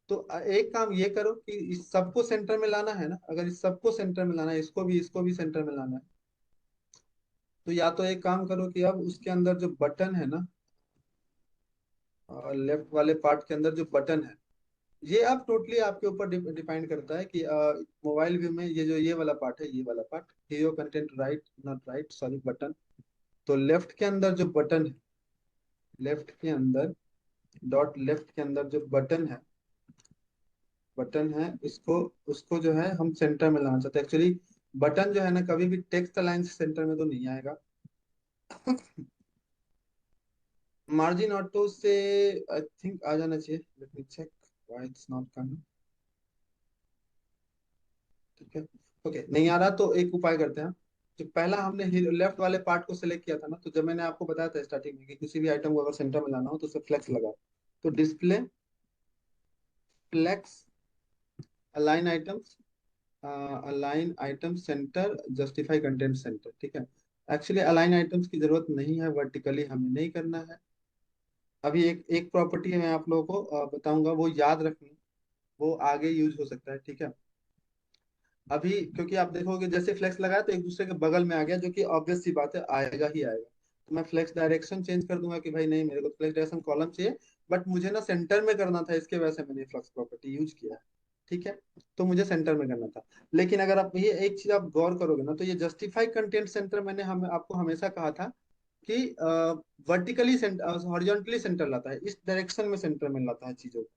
तो एक काम ये करो कि इस सबको सेंटर में लाना है ना, अगर इस सबको सेंटर में लाना है, इसको भी सेंटर में लाना है, तो या तो एक काम करो कि अब उसके अंदर जो बटन है ना, लेफ्ट वाले पार्ट के अंदर जो बटन है, ये अब टोटली आपके ऊपर डिपेंड करता है कि मोबाइल व्यू में ये जो ये वाला पार्ट है, ये वाला part hero content right, not right sorry, button. तो लेफ्ट के अंदर जो बटन है, लेफ्ट के अंदर डॉट लेफ्ट के अंदर जो बटन है इसको, उसको जो है हम सेंटर में लाना चाहते हैं। एक्चुअली बटन जो है ना, कभी भी टेक्स्ट लाइन से सेंटर में तो नहीं आएगा। मार्जिन ऑटो से आई थिंक आ जाना चाहिए। Let me check why it's not coming. ठीक है, ओके, नहीं आ रहा तो एक उपाय करते हैं। जो पहला हमने लेफ्ट वाले पार्ट को सिलेक्ट किया था ना, तो जब मैंने आपको बताया था स्टार्टिंग में कि किसी भी आइटम को अगर सेंटर में लाना हो तो उसे फ्लेक्स लगाओ। तो display flex align items, align item center justify content center. ठीक है, एक्चुअली अलाइन आइटम्स की जरूरत नहीं है, वर्टिकली हमें नहीं करना है। अभी एक एक प्रॉपर्टी मैं आप लोगों को बताऊंगा, वो याद रखनी, वो आगे यूज हो सकता है। ठीक है, अभी क्योंकि आप देखोगे जैसे फ्लेक्स लगाया तो एक दूसरे के बगल में आ गया, जो कि ऑब्वियस सी बात है, आएगा ही आएगा। तो मैं फ्लेक्स डायरेक्शन चेंज कर दूंगा कि भाई नहीं, मेरे को फ्लेक्स डायरेक्शन कॉलम चाहिए, बट मुझे ना सेंटर में करना था, इसके वजह से मैंने फ्लक्स प्रॉपर्टी यूज किया है। ठीक है, तो मुझे सेंटर में करना था। लेकिन अगर आप ये एक चीज आप गौर करोगे ना, तो ये जस्टिफाई कंटेंट सेंटर मैंने हम आपको हमेशा कहा था कि वर्टिकली सेंटर, हॉरिजॉन्टली सेंटर लाता है, इस डायरेक्शन में सेंटर में लाता है चीजों को,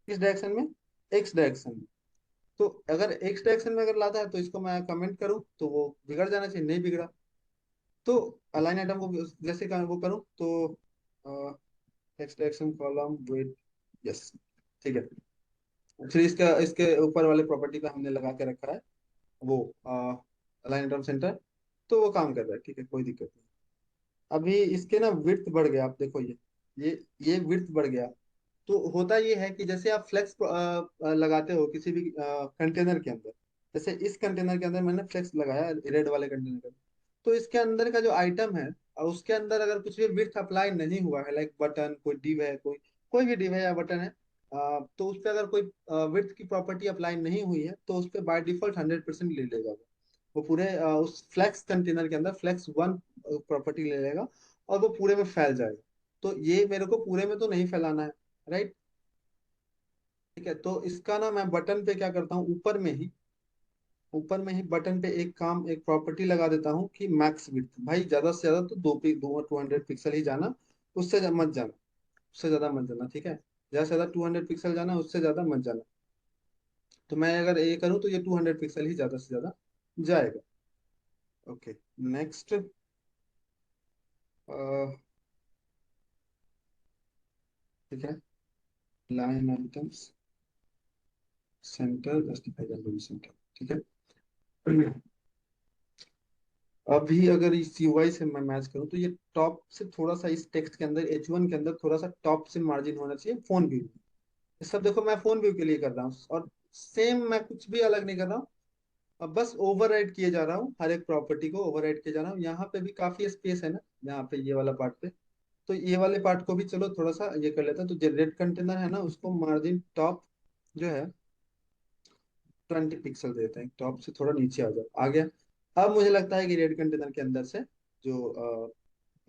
इस डायरेक्शन में, एक्स डायरेक्शन में। तो अगर एक्स डायरेक्शन में अगर लाता है तो इसको मैं कमेंट करूं तो वो बिगड़ जाना चाहिए, नहीं बिगड़ा। तो अलाइन आइटम को जैसे वो करूं तो X direction column wait, yes, ठीक है। फिर इसका, इसके ऊपर वाले प्रॉपर्टी पे हमने लगा के रखा है वो अलाइन आइटम सेंटर, तो वो काम कर रहा है। ठीक है, कोई दिक्कत नहीं। अभी इसके ना विड्थ बढ़ गया, आप देखो ये विड्थ बढ़ गया। तो होता ये है कि जैसे आप फ्लेक्स लगाते हो किसी भी कंटेनर के अंदर, जैसे इस कंटेनर के अंदर मैंने फ्लेक्स लगाया, रेड वाले कंटेनर का, तो इसके अंदर का जो आइटम है, उसके अंदर अगर कुछ भी विड्थ अप्लाई नहीं हुआ है, लाइक बटन, कोई डिव है, कोई कोई भी डिव है या बटन है, तो उस पर अगर कोई विड्थ की प्रॉपर्टी अप्लाई नहीं हुई है, तो उस पर बाय डिफॉल्ट 100% ले लेगा वो पूरे उस फ्लेक्स कंटेनर के अंदर फ्लेक्स वन प्रॉपर्टी ले लेगा, और वो पूरे में फैल जाएगा। तो ये मेरे को पूरे में तो नहीं फैलाना है, राइट। ठीक है, तो इसका ना मैं बटन पे क्या करता हूँ, ऊपर में ही बटन पे एक काम, एक प्रॉपर्टी लगा देता हूँ कि मैक्स विड्थ, भाई ज्यादा से ज्यादा तो 200 पिक्सल ही जाना, उससे मत जाना, उससे ज्यादा मत जाना। ठीक है, ज्यादा से ज्यादा 200 पिक्सल जाना, उससे ज्यादा मत जाना। तो मैं अगर ये करूँ तो ये 200 पिक्सल ही ज्यादा से ज्यादा जाएगा। Okay, next. ठीक है, line items centre justify centre. ठीक है, अभी अगर इस यूआई से मैं मैच करूं तो ये टॉप से थोड़ा सा, इस टेक्स्ट के अंदर H1 के अंदर थोड़ा सा टॉप से मार्जिन होना चाहिए फोन व्यू में। ये सब देखो मैं फोन व्यू के लिए कर रहा हूँ, और सेम मैं कुछ भी अलग नहीं कर रहा हूँ। अब बस ओवरराइड किए जा रहा हूँ, हर एक प्रॉपर्टी को ओवरराइड किए जा रहा हूँ। यहाँ पे भी काफी स्पेस है ना, यहाँ पे ये वाला पार्ट पे, तो ये वाले पार्ट को भी चलो थोड़ा सा ये कर लेता है। तो जो रेड कंटेनर है ना, उसको मार्जिन टॉप जो है 20 पिक्सल देते हैं, टॉप से थोड़ा नीचे आ जाओ, आ गया। अब मुझे लगता है कि रेड कंटेनर के अंदर से जो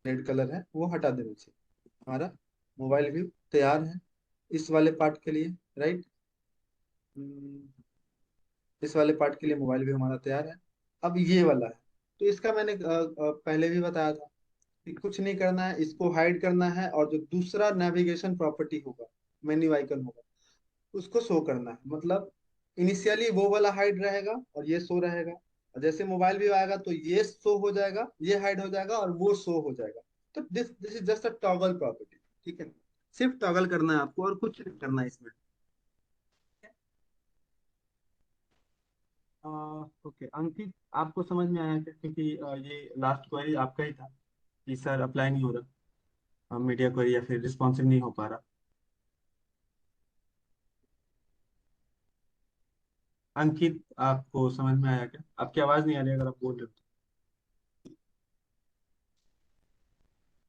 रेड कलर है वो हटा देना चाहिए। हमारा मोबाइल व्यू तैयार है इस वाले पार्ट के लिए, राइट। इस वाले पार्ट के लिए मोबाइल व्यू हमारा तैयार है। अब ये वाला है, तो इसका मैंने पहले भी बताया था कि कुछ नहीं करना है, इसको हाइड करना है, और जो दूसरा नेविगेशन प्रॉपर्टी होगा, मेन्यू आइकन होगा, उसको शो करना है। मतलब इनिशियली वो वाला हाइड रहेगा और ये शो रहेगा, और जैसे मोबाइल व्यू आएगा तो ये शो हो जाएगा, ये हाइड हो जाएगा और वो शो हो जाएगा। तो this this is just a toggle property, ठीक है। सिर्फ टॉगल करना है आपको और कुछ नहीं करना है इसमें। ओके अंकित, आपको समझ में आया क्या? क्योंकि ये लास्ट क्वेरी आपका ही था कि सर अप्लाई नहीं हो रहा मीडिया क्वेरी, या फिर रिस्पॉन्सिव नहीं हो पा रहा। अंकित, आपको समझ में आया क्या? आपकी आवाज नहीं आ रही अगर आप बोल रहे हो।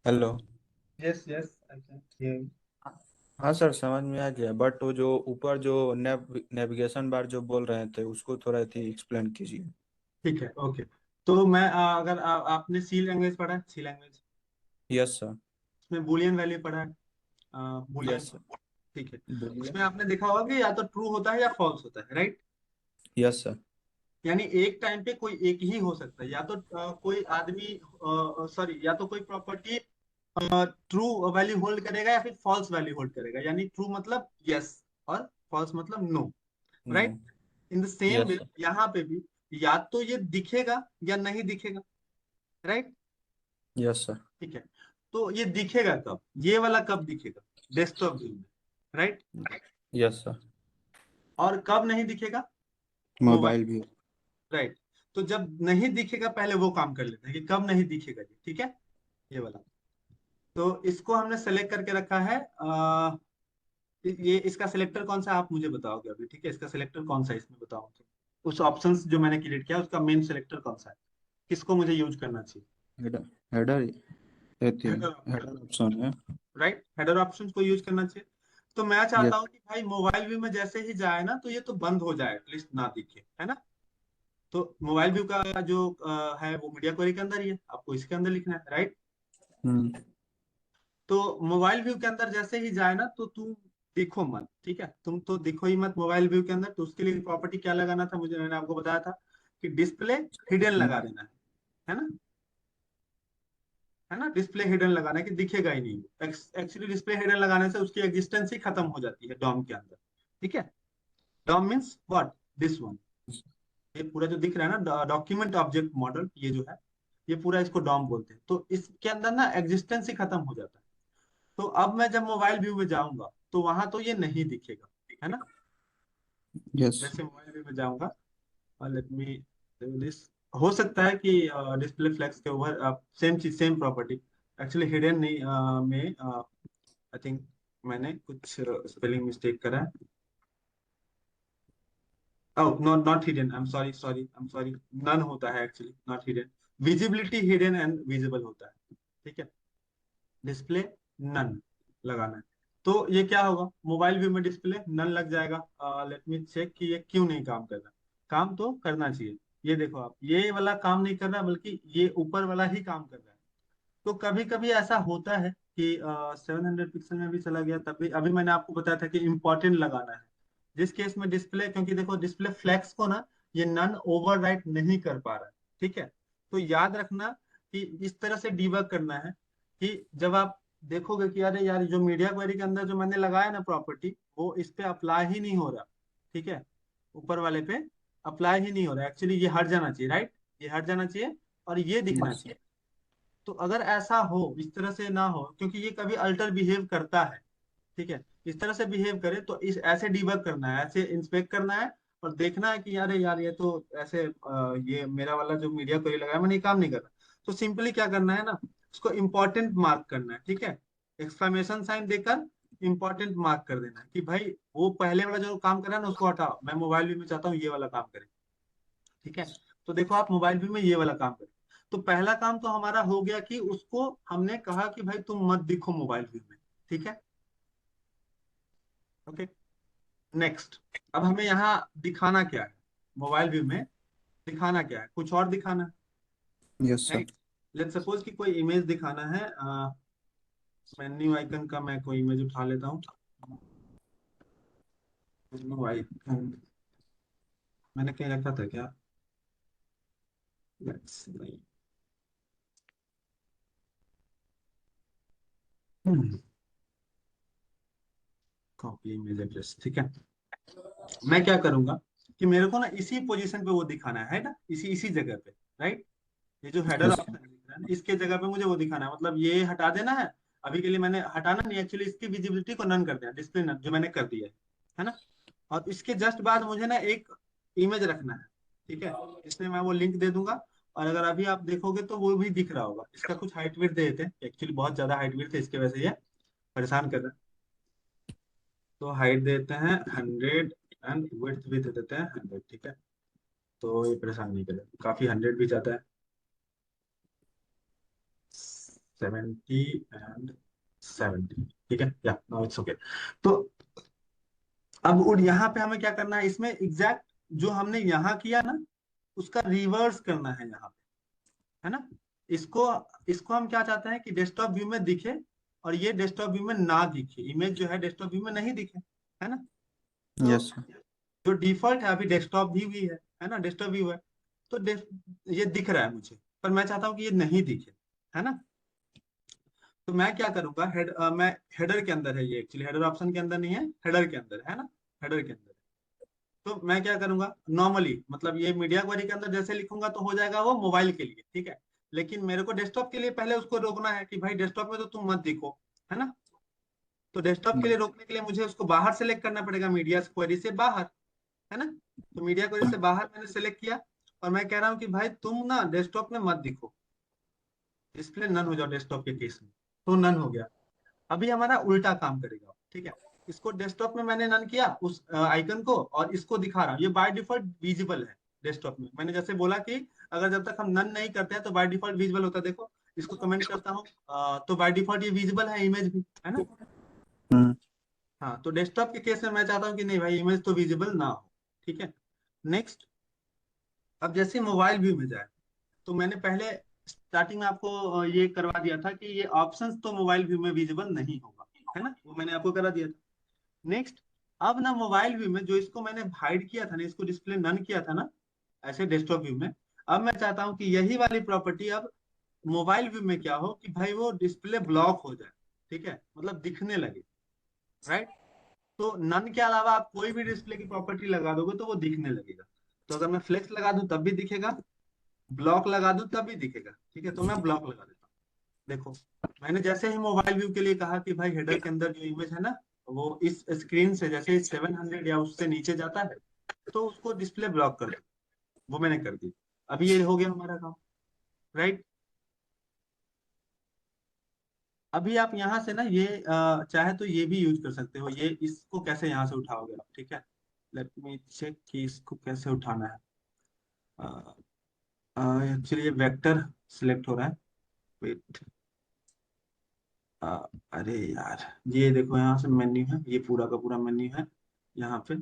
Hello. Yes yes I can hear you. हाँ सर, समझ में आ गया, बट वो जो ऊपर जो नेविगेशन बार जो बोल रहे थे उसको थोड़ा थी एक्सप्लेन कीजिए। ठीक है ओके। तो मैं अगर आपने सी लैंग्वेज पढ़ा है, सी लैंग्वेज यस सर। उसमें बुलियन वैल्यू पढ़ा है, बुलियन, यस सर। ठीक है। बोलिए। उसमें आपने देखा होगा कि या तो ट्रू होता है या फॉल्स होता है, राइट। Yes sir. यानी एक टाइम पे कोई एक ही हो सकता है, या तो कोई आदमी, सॉरी, या तो कोई प्रॉपर्टी ट्रू वैल्यू होल्ड करेगा या फिर फॉल्स वैल्यू होल्ड करेगा। यानी ट्रू मतलब यस और फॉल्स मतलब no, no. Right. In the same yes way sir. यहाँ पे भी या तो ये दिखेगा या नहीं दिखेगा, राइट। Yes sir. ठीक है। तो ये दिखेगा कब, ये वाला कब दिखेगा? डेस्कटॉप व्यू में, राइट। Yes sir. और कब नहीं दिखेगा? मोबाइल, मोबाइल भी। राइट। तो जब नहीं दिखेगा पहले वो काम कर लेते हैं कि कब नहीं दिखेगा ये, ठीक है, ये वाला। तो इसको हमने सेलेक्ट करके रखा है, ये इसका सिलेक्टर कौन सा है आप मुझे बताओगे अभी, ठीक है। इसका सिलेक्टर कौन सा है इसमें बताओ तो। उस ऑप्शंस जो मैंने क्रिएट किया उसका मेन सिलेक्टर कौन सा है, किसको मुझे यूज करना चाहिए? Header header header, header option है। राइट, हेडर ऑप्शन को यूज करना चाहिए। तो मैं चाहता यस। हूँ कि भाई मोबाइल व्यू में जैसे ही जाए ना तो ये तो बंद हो जाए, एटलीस्ट ना दिखे, है ना। तो मोबाइल व्यू का जो है वो मीडिया क्वेरी के अंदर ही है, आपको इसके अंदर लिखना है, राइट। हम्म। तो मोबाइल व्यू के अंदर जैसे ही जाए ना तो तुम दिखो मत, ठीक है, तुम तो दिखो ही मत मोबाइल व्यू के अंदर। तो उसके लिए प्रॉपर्टी क्या लगाना था मुझे, मैंने आपको बताया था कि डिस्प्ले हिडन लगा देना है ना, है ना। डिस्प्ले हिडन लगाना है कि दिखेगा ही नहीं। एक्चुअली डिस्प्ले हिडन लगाने से उसकी एग्जिस्टेंस ही खत्म हो जाती है डॉम के अंदर, ठीक है। DOM means what, this one, ये पूरा जो दिख रहा है ना डॉक्यूमेंट ऑब्जेक्ट मॉडल, ये जो है ये पूरा इसको डॉम बोलते हैं। तो इसके अंदर ना एग्जिस्टेंस ही खत्म हो जाता है। तो अब मैं जब मोबाइल व्यू में जाऊंगा तो वहां तो ये नहीं दिखेगा, है ना। यस। जैसे मोबाइल व्यू में जाऊंगा और लेट मी डू दिस, हो सकता है कि डिस्प्ले फ्लेक्स के ऊपर सेम चीज, सेम प्रॉपर्टी एक्चुअली हिडन नहीं में आई थिंक मैंने कुछ स्पेलिंग मिस्टेक करा है। Oh not not hidden, I am sorry sorry I am sorry, none होता है actually, not hidden. Visibility hidden and visible होता है, ठीक है। डिस्प्ले नन लगाना है। तो ये क्या होगा, मोबाइल व्यू में डिस्प्ले नन लग जाएगा। लेट मी चेक कि ये क्यों नहीं काम कर रहा। काम तो करना चाहिए। ये देखो आप, ये वाला काम नहीं कर रहा बल्कि ये ऊपर वाला ही काम कर रहा है। तो कभी कभी ऐसा होता है कि 700 पिक्सल में भी चला गया, तभी अभी मैंने आपको बताया था कि इंपॉर्टेंट लगाना है। जिस केस में डिस्प्ले, क्योंकि देखो डिस्प्ले फ्लैक्स को ना ये नन ओवरराइट नहीं कर पा रहा है, ठीक है। तो याद रखना कि इस तरह से डीबग करना है कि जब आप देखोगे कि अरे यार जो मीडिया क्वेरी के अंदर जो मैंने लगाया ना प्रॉपर्टी, वो इस पे अप्लाई ही नहीं हो रहा, ठीक है, ऊपर वाले पे अप्लाई ही नहीं हो रहा। एक्चुअली ये हट जाना चाहिए, राइट, ये हट जाना चाहिए और ये दिखना यस। चाहिए। तो अगर ऐसा हो, इस तरह से ना हो, क्योंकि ये कभी अल्टर बिहेव करता है, ठीक है, इस तरह से बिहेव करे तो इस ऐसे डीबग करना है, ऐसे इंस्पेक्ट करना है और देखना है कि यार यार ये तो ऐसे ये मेरा वाला जो मीडिया क्वेरी लगाया मैंने ये काम नहीं कर रहा। तो सिंपली क्या करना है ना, उसको इम्पोर्टेंट मार्क करना है, ठीक है। एक्सक्लेमेशन साइन देकर इम्पोर्टेंट मार्क कर देना है कि भाई वो पहले वाला जो काम कर रहा है ना उसको हटाओ, मैं मोबाइल व्यू में चाहता हूँ ये वाला काम करे, ठीक है। तो देखो आप मोबाइल व्यू में ये वाला काम करें। तो पहला काम तो हमारा हो गया कि उसको हमने कहा कि भाई तुम मत दिखो मोबाइल व्यू में, ठीक है, ओके। नेक्स्ट, अब हमें यहाँ दिखाना क्या है, मोबाइल व्यू में दिखाना क्या है, कुछ और दिखाना यस है, सर। राइट। लेट्स सपोज कि कोई इमेज दिखाना है, मेन्यू आइकन का मैं कोई इमेज उठा लेता हूँ। मेन्यू आइकन मैंने कहीं रखा था क्या? लेट्स नहीं, कॉपी इमेज एड्रेस, ठीक है। मैं क्या करूंगा, कि मेरे को ना इसी पोजीशन पे वो दिखाना है ना, इसी इसी जगह पे, राइट। ये जो हेडर यस ऑप्शन दिख रहा है ना, इसके जगह पे मुझे वो दिखाना है, मतलब ये हटा देना है। अभी के लिए मैंने हटाना नहीं, एक्चुअली इसकी विजिबिलिटी को नन कर दिया, डिस्प्ले नन, जो मैंने कर दिया है ना। और इसके जस्ट बाद मुझे ना एक इमेज रखना है, ठीक है। इसमें मैं वो लिंक दे दूंगा। और अगर अभी आप देखोगे तो वो भी दिख रहा होगा। इसका कुछ हाइट विड्थ दे देते हैं, एक्चुअली बहुत ज्यादा हाइट विड्थ है, इसके वजह से ये परेशान कर रहा है। तो हाइट देते हैं 100 एंड विड्थ भी दे देते हैं 100, ठीक है। तो ये परेशान नहीं करेगा, काफी 100 भी जाता है, 70 एंड 70, ठीक है, या नो इट्स ओके। तो अब और यहाँ पे हमें क्या करना है, इसमें एग्जैक्ट जो हमने यहाँ किया ना, उसका रिवर्स करना है यहाँ पे, है ना। इसको इसको हम क्या चाहते हैं कि डेस्कटॉप व्यू में दिखे, और ये डेस्कटॉप व्यू में ना दिखे, इमेज जो है डेस्कटॉप व्यू में नहीं दिखे, है ना। तो यस जो डिफॉल्ट है अभी डेस्कटॉप व्यू ही है ना, डेस्कटॉप व्यू है। तो ये दिख रहा है मुझे, पर मैं चाहता हूँ कि ये नहीं दिखे, है ना। तो मैं क्या करूंगा, मैं हेडर के अंदर है ये, एक्चुअली हेडर ऑप्शन के अंदर नहीं है, हेडर के अंदर है ना, हेडर के अंदर। तो मैं क्या करूंगा, नॉर्मली मतलब ये मीडिया क्वेरी के अंदर जैसे लिखूंगा तो हो जाएगा वो मोबाइल के लिए, ठीक है। लेकिन मेरे को डेस्कटॉप के लिए पहले उसको रोकना है कि भाई डेस्कटॉप में तो तुम मत दिखो, है ना। तो डेस्कटॉप के लिए रोकने के लिए मुझे उसको बाहर सेलेक्ट करना पड़ेगा, मीडिया क्वेरी से बाहर, है ना। तो मीडिया क्वेरी से बाहर मैंने सेलेक्ट किया, और मैं कह रहा हूँ कि भाई तुम ना डेस्कटॉप में मत दिखो, डिस्प्ले नन हो जाओ डेस्कटॉप के केस में। तो नन हो गया। अभी हमारा उल्टा काम करेगा, ठीक है। इसको डेस्कटॉप में मैंने नन किया उस आइकन को, और इसको दिखा रहा हूँ, ये बाय डिफॉल्ट विजिबल है डेस्कटॉप में। मैंने जैसे बोला कि अगर जब तक हम नन नहीं करते हैं तो बाय डिफॉल्ट विजिबल होता है, देखो इसको कमेंट करता हूँ, तो बाय डिफॉल्ट ये विजिबल है, इमेज भी, है ना। हम्म हाँ, तो डेस्कटॉप के केस में मैं चाहता हूँ कि नहीं भाई, इमेज तो विजिबल ना हो, ठीक है। नेक्स्ट, अब जैसे मोबाइल व्यू में जाए, तो मैंने पहले स्टार्टिंग में आपको ये करवा दिया था कि ये ऑप्शंस तो मोबाइल व्यू में विजिबल नहीं होगा, है ना, वो मैंने आपको करा दिया था। नेक्स्ट, अब ना मोबाइल व्यू में जो इसको मैंने हाइड किया था ना, इसको डिस्प्ले नन किया था ना, ऐसे डेस्कटॉप व्यू में, अब मैं चाहता हूँ कि यही वाली प्रॉपर्टी अब मोबाइल व्यू में क्या हो कि भाई वो डिस्प्ले ब्लॉक हो जाए, ठीक है, मतलब दिखने लगे, राइट। तो नन के अलावा आप कोई भी डिस्प्ले की प्रॉपर्टी लगा दोगे तो वो दिखने लगेगा। तो अगर मैं फ्लेक्स लगा दूं तब भी दिखेगा, ब्लॉक लगा दूं तब भी दिखेगा, ठीक है। तो मैं ब्लॉक लगा देता हूँ। देखो, मैंने जैसे ही मोबाइल व्यू के लिए कहा कि भाई हेडर के अंदर जो इमेज है ना, वो इस स्क्रीन से जैसे 700 या उससे नीचे जाता है तो उसको डिस्प्ले ब्लॉक कर दो, वो मैंने कर दी। अभी ये हो गया हमारा काम, राइट। अभी आप यहाँ से ना ये चाहे तो ये भी यूज कर सकते हो, ये इसको कैसे यहाँ से उठाओगे आप, ठीक है। लेट मी चेक कि इसको कैसे उठाना है। एक्चुअली ये वेक्टर सिलेक्ट हो रहा है, वेट। अरे यार, ये देखो यहाँ से मेन्यू है, ये पूरा का पूरा मेन्यू है यहाँ पे।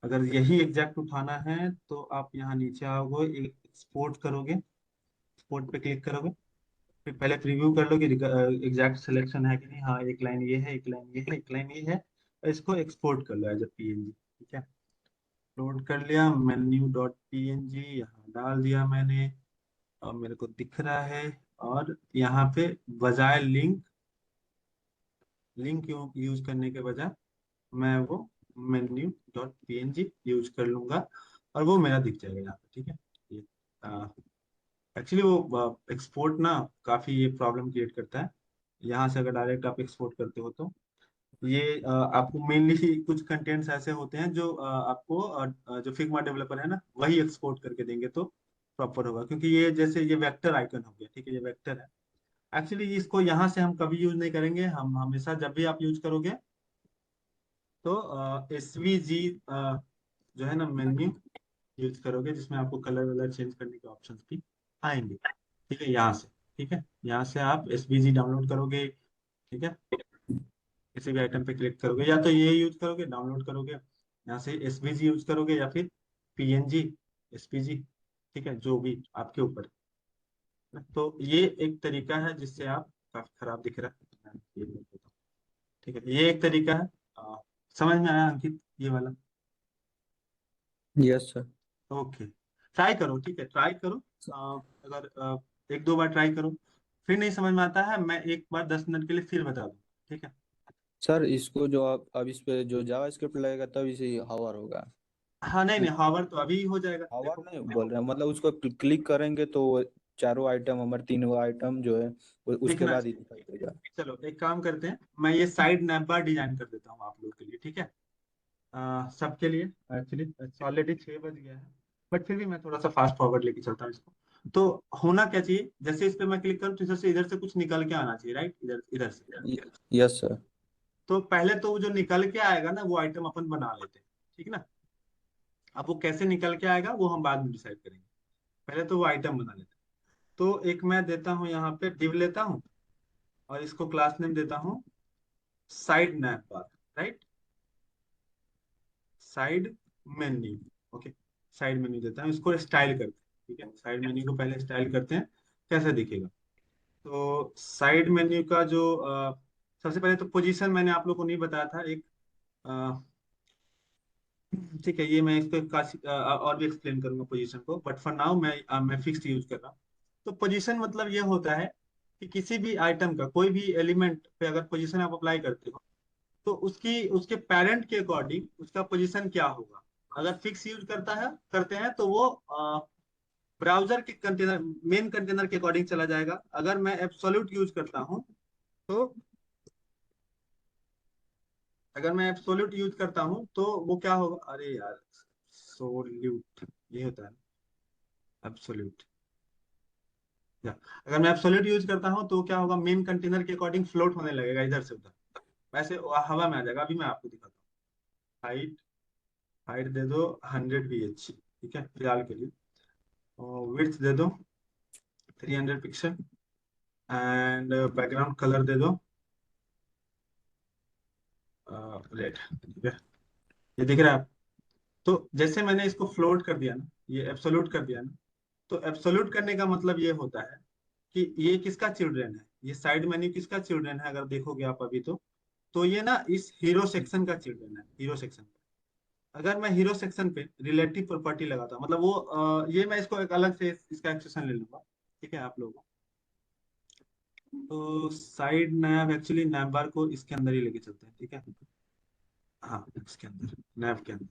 अगर यही एग्जैक्ट उठाना है तो आप यहाँ नीचे आओगे, एक्सपोर्ट करोगे, एक्सपोर्ट पे क्लिक करोगे, फिर पहले प्रीव्यू कर लो कि एग्जैक्ट सिलेक्शन है कि नहीं। हाँ, एक लाइन ये है, एक लाइन ये है, एक लाइन ये है, और इसको एक्सपोर्ट कर लो एज ए पीएनजी, ठीक है। लोड कर लिया, मेन्यू डॉट पीएनजी यहाँ डाल दिया मैंने, और मेरे को दिख रहा है। और यहाँ पे बजाय लिंक लिंक यूज करने के बजाय मैं वो मेन्यू डॉट पीएनजी यूज कर लूंगा, और वो मेरा दिख जाएगा यहाँ पे, ठीक है। ये एक्चुअली वो एक्सपोर्ट ना काफी ये प्रॉब्लम क्रिएट करता है। यहाँ से अगर डायरेक्ट आप एक्सपोर्ट करते हो तो ये आपको मेनली कुछ कंटेंट्स ऐसे होते हैं जो आपको जो फिग्मा डेवलपर है ना वही एक्सपोर्ट करके देंगे तो प्रॉपर होगा, क्योंकि ये जैसे ये वेक्टर आइकन हो गया, ठीक है, ये वेक्टर है। एक्चुअली इसको यहाँ से हम कभी यूज नहीं करेंगे, हम हमेशा जब भी आप यूज करोगे तो एसवीजी जो है ना मेन्यू यूज करोगे, जिसमें आपको कलर वलर चेंज करने के ऑप्शंस भी आएंगे, ठीक है, यहाँ से। ठीक है, यहाँ से आप एसवीजी डाउनलोड करोगे, ठीक है। किसी भी आइटम पे क्लिक करोगे, या तो ये यूज करोगे, डाउनलोड करोगे यहाँ से, एसवीजी यूज करोगे, या फिर पीएनजी, एसपीजी, ठीक है, जो भी आपके ऊपर है। तो ये एक तरीका है जिससे आप, काफी खराब दिख रहा है, मैं ये बोल देता हूँ, ठीक है, ये एक तरीका है। समझ में आया अंकित ये वाला? Yes sir. ओके, ट्राई करो, ठीक है, ट्राई करो। अगर एक दो बार ट्राई करो, फिर नहीं समझ में आता है, मैं एक बार 10 मिनट के लिए फिर बता दूँ, ठीक है। सर इसको जो आप अब इस पे जो जावा स्क्रिप्ट लगेगा तब इसे हावर होगा। हाँ नहीं नहीं, हॉवर तो अभी हो जाएगा, हवा देखो नहीं देखो बोल रहे हैं, मतलब उसको क्लिक करेंगे तो वो चारों आइटम, हमारे तीनों आइटम जो है उसके दिखना बाद ही चाहिए। दिखाई देगा। चलो एक काम करते हैं, मैं ये साइड नैप बार डिजाइन कर देता हूँ आप लोग के लिए, ठीक है? सबके लिए। एक्चुअली ऑलरेडी 6 बज गया है, बट फिर भी मैं थोड़ा सा फास्ट फॉरवर्ड लेके चलता हूँ इसको। तो होना क्या चाहिए, जैसे इस पे मैं क्लिक करूँ तो इधर से कुछ निकल के आना चाहिए, राइट? इधर इधर से। Yes sir. तो पहले तो वो जो निकल के आएगा ना, वो आइटम अपन बना लेते हैं, ठीक ना? अब वो कैसे निकल के आएगा वो हम बाद में डिसाइड करेंगे, पहले तो वो आइटम बना लेते हैं। तो एक मैं देता हूँ यहाँ पे डिव लेता हूँ, और इसको क्लास नेम देता हूँ side nav bar, right? Side menu. Okay, side menu देता हूँ, इसको स्टाइल करते हैं, ठीक है? साइड मेन्यू को पहले स्टाइल करते हैं, कैसे दिखेगा। तो साइड मेन्यू का जो सबसे पहले तो पोजीशन मैंने आप लोग को नहीं बताया था एक, ठीक है, ये मैं इसको और भी एक्सप्लेन करूंगा पोजीशन को, बट फॉर नाउ मैं फिक्स्ड यूज कर रहा हूँ। तो पोजीशन मतलब ये होता है कि किसी भी आइटम का कोई भी एलिमेंट पे अगर पोजीशन आप अप्लाई करते हो, तो उसकी उसके पेरेंट के अकॉर्डिंग उसका पोजीशन क्या होगा। अगर फिक्स यूज करते हैं तो वो ब्राउजर के कंटेनर, मेन कंटेनर के अकॉर्डिंग चला जाएगा। अगर मैं एब्सोल्यूट यूज करता हूँ तो अगर मैं एब्सोल्यूट यूज करता हूँ तो वो क्या होगा, अरे यार, सोल्यूट ये होता है एब्सोल्यूट। या अगर मैं एब्सोल्यूट यूज करता हूँ तो क्या होगा, मेन कंटेनर के अकॉर्डिंग फ्लोट होने लगेगा इधर से उधर, वैसे वो हवा में आ जाएगा। अभी मैं आपको दिखाता हूँ। हाइट, हाइट दे दो 100 pH, ठीक है फिलहाल के लिए। और विड्थ दे दो 300 पिक्सल, एंड बैकग्राउंड कलर दे दो रेड, ठीक है? ये दिख रहा है आप? तो जैसे मैंने इसको फ्लोट कर दिया ना, ये एब्सोल्यूट कर दिया ना, तो एब्सोल्यूट करने का मतलब ये होता है कि ये किसका चिल्ड्रन है, ये साइड मेन्यू किसका चिल्ड्रन है, अगर देखोगे आप अभी तो ये ना इस हीरो सेक्शन का चिल्ड्रन है, हीरो सेक्शन। अगर मैं हीरो सेक्शन पे रिलेटिव प्रॉपर्टी लगाता हूँ, मतलब वो ये मैं इसको एक अलग से इसका एक्सेशन ले लूंगा, ठीक है आप लोगों को। तो साइड नैव, एक्चुअली नैव बार को इसके अंदर ही लेके चलते हैं, ठीक है? हाँ इसके अंदर, नैव के अंदर।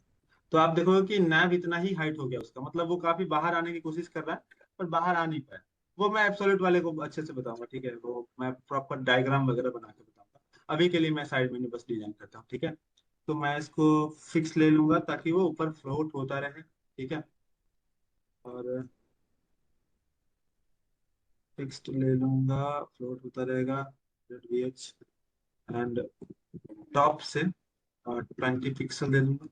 तो आप देखोगे कि नैव इतना ही हाइट हो गया उसका, मतलब वो काफी बाहर आने की कोशिश कर रहा है पर बाहर आ नहीं पाया। वो मैं एब्सोल्यूट वाले को अच्छे से बताऊंगा, ठीक है? वो मैं प्रॉपर डायग्राम वगैरह बना के बताऊंगा। अभी के लिए मैं साइड मेन्यू बस डिजाइन करता हूँ, ठीक है? तो मैं इसको फिक्स ले लूंगा ताकि वो ऊपर फ्लोट होता रहे, ठीक है? और फिक्स्ड ले लूंगा, फ्लोट होता रहेगा ZVH। एंड टॉप से 20 पिक्सल दे दूंगा,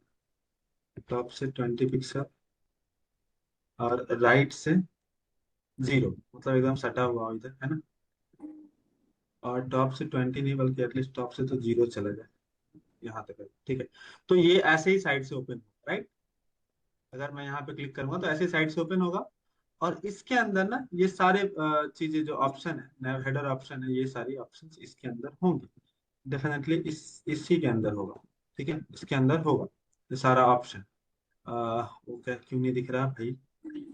टॉप से 20 पिक्सल, और राइट से 0, मतलब एकदम सटा हुआ हो इधर, है ना? और टॉप से 20 नहीं, बल्कि एटलीस्ट टॉप से तो 0 चला जाए, यहाँ तक है, ठीक है? तो ये ऐसे ही साइड से ओपन होगा, राइट? अगर मैं यहाँ पे क्लिक करूंगा तो ऐसे साइड से ओपन होगा, और इसके अंदर ना ये सारे चीजें जो ऑप्शन है, हेडर ऑप्शन है, ये सारी ऑप्शंस इसके अंदर होंगे। डेफिनेटली इसी के अंदर होगा, ठीक है? इसके अंदर होगा ये सारा ऑप्शन। वो क्या क्यों नहीं दिख रहा भाई?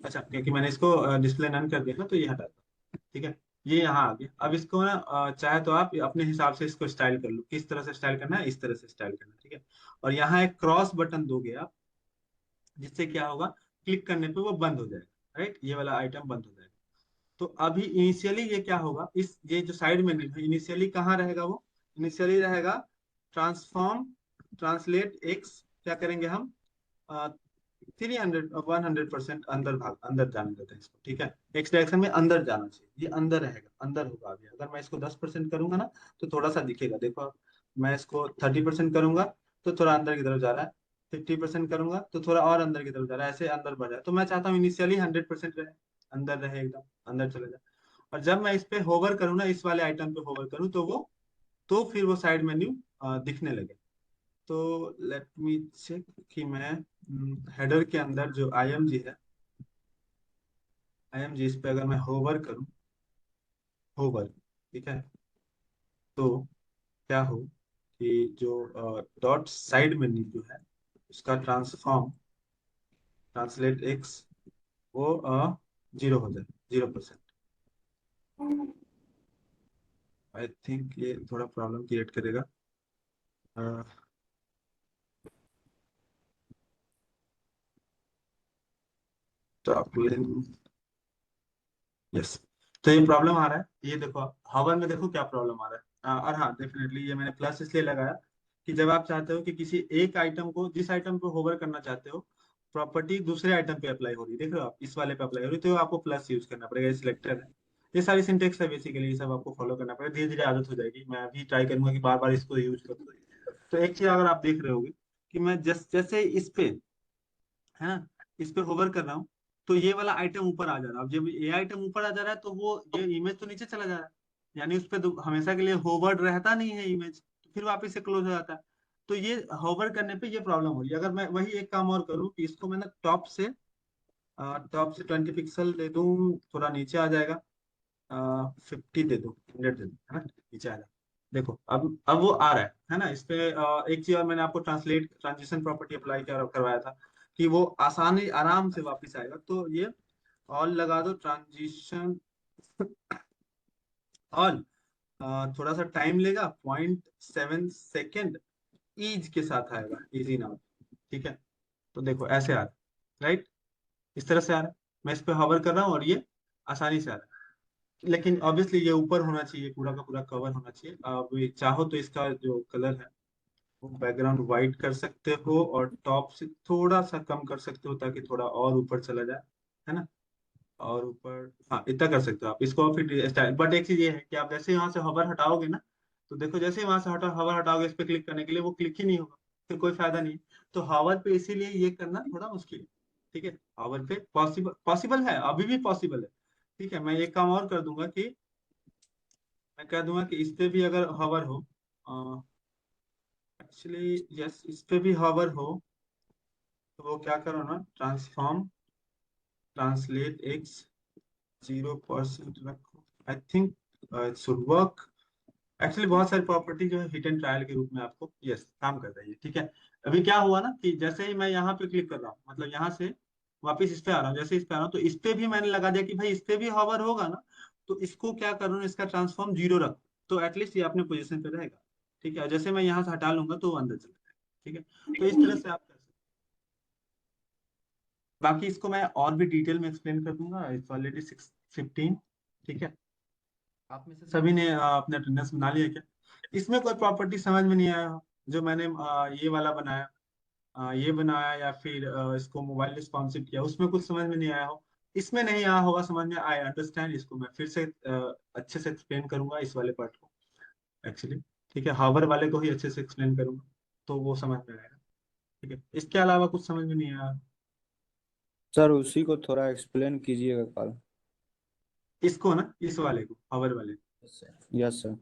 अच्छा, क्योंकि मैंने इसको डिस्प्ले नन कर दिया ना, तो ये हटा दो, ठीक है? ये यहाँ आ गया। अब इसको ना चाहे तो आप अपने हिसाब से इसको स्टाइल कर लो, किस तरह से स्टाइल करना है, इस तरह से स्टाइल करना है, ठीक है? और यहाँ एक क्रॉस बटन दोगे आप, जिससे क्या होगा, क्लिक करने पे वो बंद हो जाएगा, राइट? ये वाला आइटम बंद हो जाएगा। तो अभी इनिशियली ये क्या होगा, इस ये जो साइड मेन्यू है इनिशियली कहाँ रहेगा, वो इनिशियली रहेगा ट्रांसफॉर्म ट्रांसलेट एक्स। क्या करेंगे हम, 100% अंदर जाने देते हैं इसको, ठीक है? एक्स डायरेक्शन में अंदर जाना चाहिए, ये अंदर रहेगा, अंदर होगा। अभी अगर मैं इसको 10% करूंगा ना, तो थोड़ा सा दिखेगा, देखो। मैं इसको 30% करूंगा तो थोड़ा अंदर की तरफ जा रहा है, 50% करूंगा तो थोड़ा और अंदर की तरफ जा रहा है, ऐसे अंदर बढ़ रहा है। तो मैं चाहता हूँ इनिशियली 100% रहे, अंदर रहे, एकदम अंदर चले जाए। और जब मैं इस पे होवर करूँ ना, इस वाले आइटम पे होवर करूँ, तो फिर वो साइड मेन्यू दिखने लगे। तो लेट मी चेक कि मैं हेडर के अंदर जो IMG है, IMG इस पे अगर मैं होवर करूं, होवर, ठीक है? तो क्या हो कि जो डॉट साइड मेन्यू जो है, उसका ट्रांसफॉर्म ट्रांसलेट एक्स, वो 0 हो जाए, 0%। आई थिंक ये थोड़ा प्रॉब्लम क्रिएट करेगा। Top yes. तो ये प्रॉब्लम आ रहा है, ये देखो हवन में देखो क्या प्रॉब्लम आ रहा है। और हाँ डेफिनेटली ये मैंने प्लस इसलिए लगाया कि जब आप चाहते हो कि किसी एक आइटम को, जिस आइटम को होवर करना चाहते हो, प्रॉपर्टी दूसरे आइटम पे अप्लाई हो रही है, देख रहे हो आप इस वाले पे अप्लाई हो रही है, तो आपको प्लस यूज करना पड़ेगा। सिलेक्टर है, ये सारी सिंटेक्स है बेसिकली, ये सब आपको फॉलो करना पड़ेगा, धीरे धीरे आदत हो जाएगी। मैं अभी ट्राई करूंगा कि बार बार इसको यूज करूँ। तो एक चीज अगर आप देख रहे होगे कि मैं जैसे इस पे, है ना, इस पे होवर कर रहा हूँ, तो ये वाला आइटम ऊपर आ जा रहा है। अब जब ये आइटम ऊपर आ जा रहा है तो वो ये इमेज तो नीचे चला जा रहा है, यानी उस पे तो हमेशा के लिए होवर्ड रहता नहीं है इमेज, तो फिर वापस से क्लोज हो जाता है। तो ये होवर करने पे ये प्रॉब्लम हो रही है। अगर मैं वही एक काम और करूँ कि इसको मैंने टॉप से 20 पिक्सल दे दूं, थोड़ा नीचे आ जाएगा, 50 दे दूं, 100 दे दूं, है ना, नीचे आ जाएगा। देखो अब वो आ रहा है ना। इस पे एक चीज और मैंने आपको ट्रांजिशन प्रॉपर्टी अप्लाई करवाया था कि वो आसानी आराम से वापस आएगा। तो ये ऑल लगा दो, ट्रांजिशन ऑल। थोड़ा सा टाइम लेगा, 0.7 सेकेंड ईज के साथ आएगा, इजी नाउ। ठीक है, तो देखो ऐसे आ रहा है, राइट, इस तरह से आ रहा है। मैं इस पे हवर कर रहा हूँ और ये आसानी से आ रहा है। लेकिन ऑब्वियसली ये ऊपर होना चाहिए, पूरा का पूरा कवर होना चाहिए। अब ये चाहो तो इसका जो कलर है वो बैकग्राउंड वाइट कर सकते हो और टॉप से थोड़ा सा कम कर सकते हो ताकि थोड़ा और ऊपर चला जाए, है ना। और ऊपर, हाँ इतना कर सकते हो आप इसको फिर स्टाइल। बट एक चीज ये है कि आप जैसे ही वहां से हवर हटाओगे ना, तो देखो जैसे ही वहां से हवर हटाओगे इस पे क्लिक करने के लिए, वो क्लिक ही नहीं होगा, फिर कोई फायदा नहीं है। तो हवर पे इसीलिए ये करना थोड़ा मुश्किल है। ठीक है, हवर पे पॉसिबल पॉसिबल है, अभी भी पॉसिबल है। ठीक है, मैं एक काम और कर दूंगा कि मैं कह दूंगा कि इस पे भी अगर हवर हो, एक्चुअली यस, इस पे भी हवर हो, तो वो क्या करो ना, ट्रांसफॉर्म ट्रांसलेट एक्स 0% रखो। I think it should work. Actually बहुत सारी प्रॉपर्टी जो है हिट एंड ट्रायल के रूप में आपको यस काम कर रही है। ठीक है, अभी क्या हुआ ना कि जैसे ही मैं यहाँ पे क्लिक कर रहा हूँ, मतलब यहाँ से वापस इस पे आ रहा हूँ, जैसे इस पे आ रहा हूँ तो इस पे भी मैंने लगा दिया कि भाई इस पे भी हॉवर होगा ना, तो इसको क्या करूँ, इसका ट्रांसफॉर्म 0 रख, तो एटलीस्ट ये अपने पोजीशन पे रहेगा। ठीक है, जैसे मैं यहाँ से हटा लूंगा तो वो अंदर चला जाएगा। ठीक है, तो इस तरह से आप कर सकते हैं। बाकी इसको मैं और भी डिटेल में एक्सप्लेन कर दूंगा, इट्स ऑलरेडी 6:15। ठीक है, आप में से सभी ने अपना अटेंडेंस बना लिया क्या? इसमें कोई प्रॉपर्टी समझ में नहीं आया हो जो मैंने ये वाला बनाया, ये बनाया, या फिर इसको मोबाइल रिस्पॉन्सिव किया, उसमें कुछ समझ में नहीं आया हो? इसमें नहीं आया होगा समझ में, आई अंडरस्टैंड। इसको मैं फिर से अच्छे से एक्सप्लेन करूंगा इस वाले पार्ट को, एक्चुअली। ठीक है, हावर वाले को ही अच्छे से एक्सप्लेन करूंगा तो वो समझ में आएगा। ठीक है, इसके अलावा कुछ समझ में नहीं आया? सर उसी को थोड़ा एक्सप्लेन कीजिएगा कल। इसको ना, इस वाले को, हावर वाले को। Yes sir.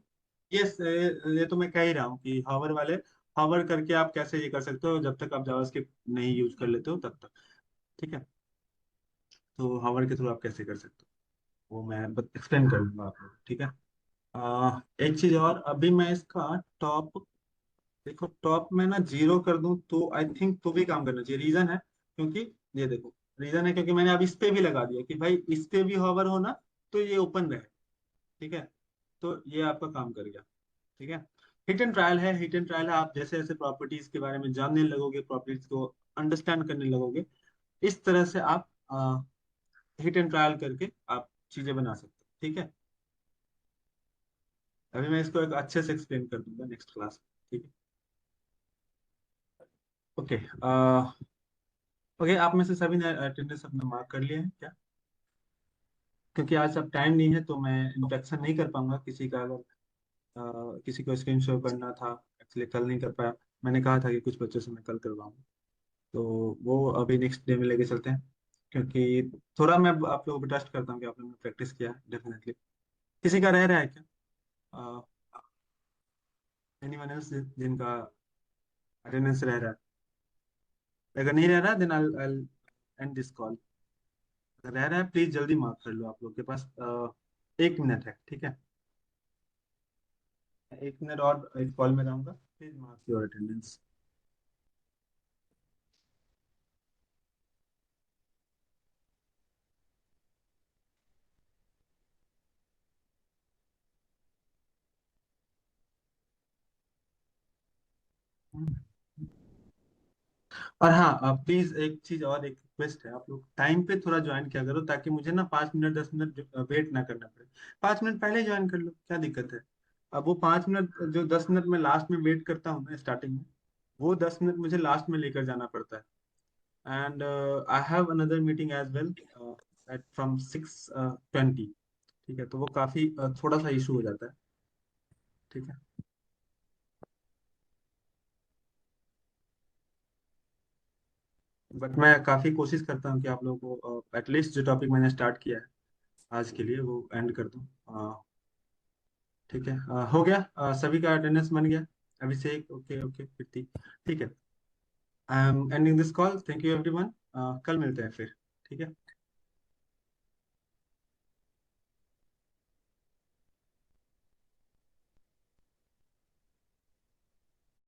ये तो मैं कह ही रहा हूँ कि हावर वाले, हावर करके आप कैसे ये कर सकते हो जब तक आप जावास्क्रिप्ट नहीं यूज कर लेते हो तब तक। ठीक है, तो हावर के थ्रू आप कैसे कर सकते हो वो मैं एक्सप्लेन कर दूंगा आपको। ठीक है, एक चीज और, अभी मैं इसका टॉप, देखो टॉप में ना 0 कर दूं तो आई थिंक तो भी काम करना चाहिए। रीजन है क्योंकि, ये देखो, रीजन है क्योंकि मैंने अब इस पे भी लगा दिया कि भाई इस पे भी हॉवर होना तो ये ओपन रहे। ठीक है, तो ये आपका काम कर गया। ठीक है, हिट एंड ट्रायल है, हिट एंड ट्रायल है। आप जैसे जैसे प्रॉपर्टीज के बारे में जानने लगोगे, प्रॉपर्टीज को अंडरस्टैंड करने लगोगे, इस तरह से आप हिट एंड ट्रायल करके आप चीजें बना सकते हो। ठीक है, अभी मैं इसको एक अच्छे से एक्सप्लेन कर दूंगा नेक्स्ट क्लास में। ठीक है, ओके। ओके, आप में से सभी ने अटेंडेंस अपना मार्क कर लिया है क्या? क्योंकि आज सब टाइम नहीं है तो मैं इंट्रोडक्शन नहीं कर पाऊंगा किसी का। अगर किसी को स्क्रीन शो करना था, एक्चुअली कल नहीं कर पाया। मैंने कहा था कि कुछ बच्चों से मैं कल करवाऊंगा, तो वो अभी नेक्स्ट डे में लेके चलते हैं। क्योंकि थोड़ा मैं आप लोगों को ट्रस्ट करता हूँ कि आप लोगों ने प्रैक्टिस किया है डेफिनेटली। किसी का रह रहा है क्या? एनीवन एल्स जिनका अटेंडेंस रह रहा है? अगर नहीं रह रहा then I end this call. अगर रह रहा है प्लीज जल्दी मार्क कर लो, आप लोग के पास 1 मिनट है। ठीक है, 1 मिनट और इस कॉल में रहूंगा, प्लीज मार्क योर अटेंडेंस। और हाँ प्लीज एक चीज और, एक रिक्वेस्ट है, आप लोग टाइम पे थोड़ा ज्वाइन किया करो, ताकि मुझे ना 5 मिनट 10 मिनट वेट ना करना पड़े। 5 मिनट पहले ज्वाइन कर लो, क्या दिक्कत है। अब वो 5 मिनट, जो 10 मिनट में लास्ट में वेट करता हूँ ना स्टार्टिंग में, वो 10 मिनट मुझे लास्ट में लेकर जाना पड़ता है। And I have another meeting as well at from 6:20। ठीक है, तो वो काफी थोड़ा सा इशू हो जाता है। ठीक है, बट मैं काफी कोशिश करता हूँ कि आप लोगों को एटलीस्ट जो टॉपिक मैंने स्टार्ट किया है आज के लिए वो एंड कर दूँ। ठीक है, हो गया, सभी का अटेंडेंस बन गया। अभिषेक, ओके ओके, कृति, ठीक है। I am ending this call, thank you everyone. कल मिलते हैं फिर, ठीक है।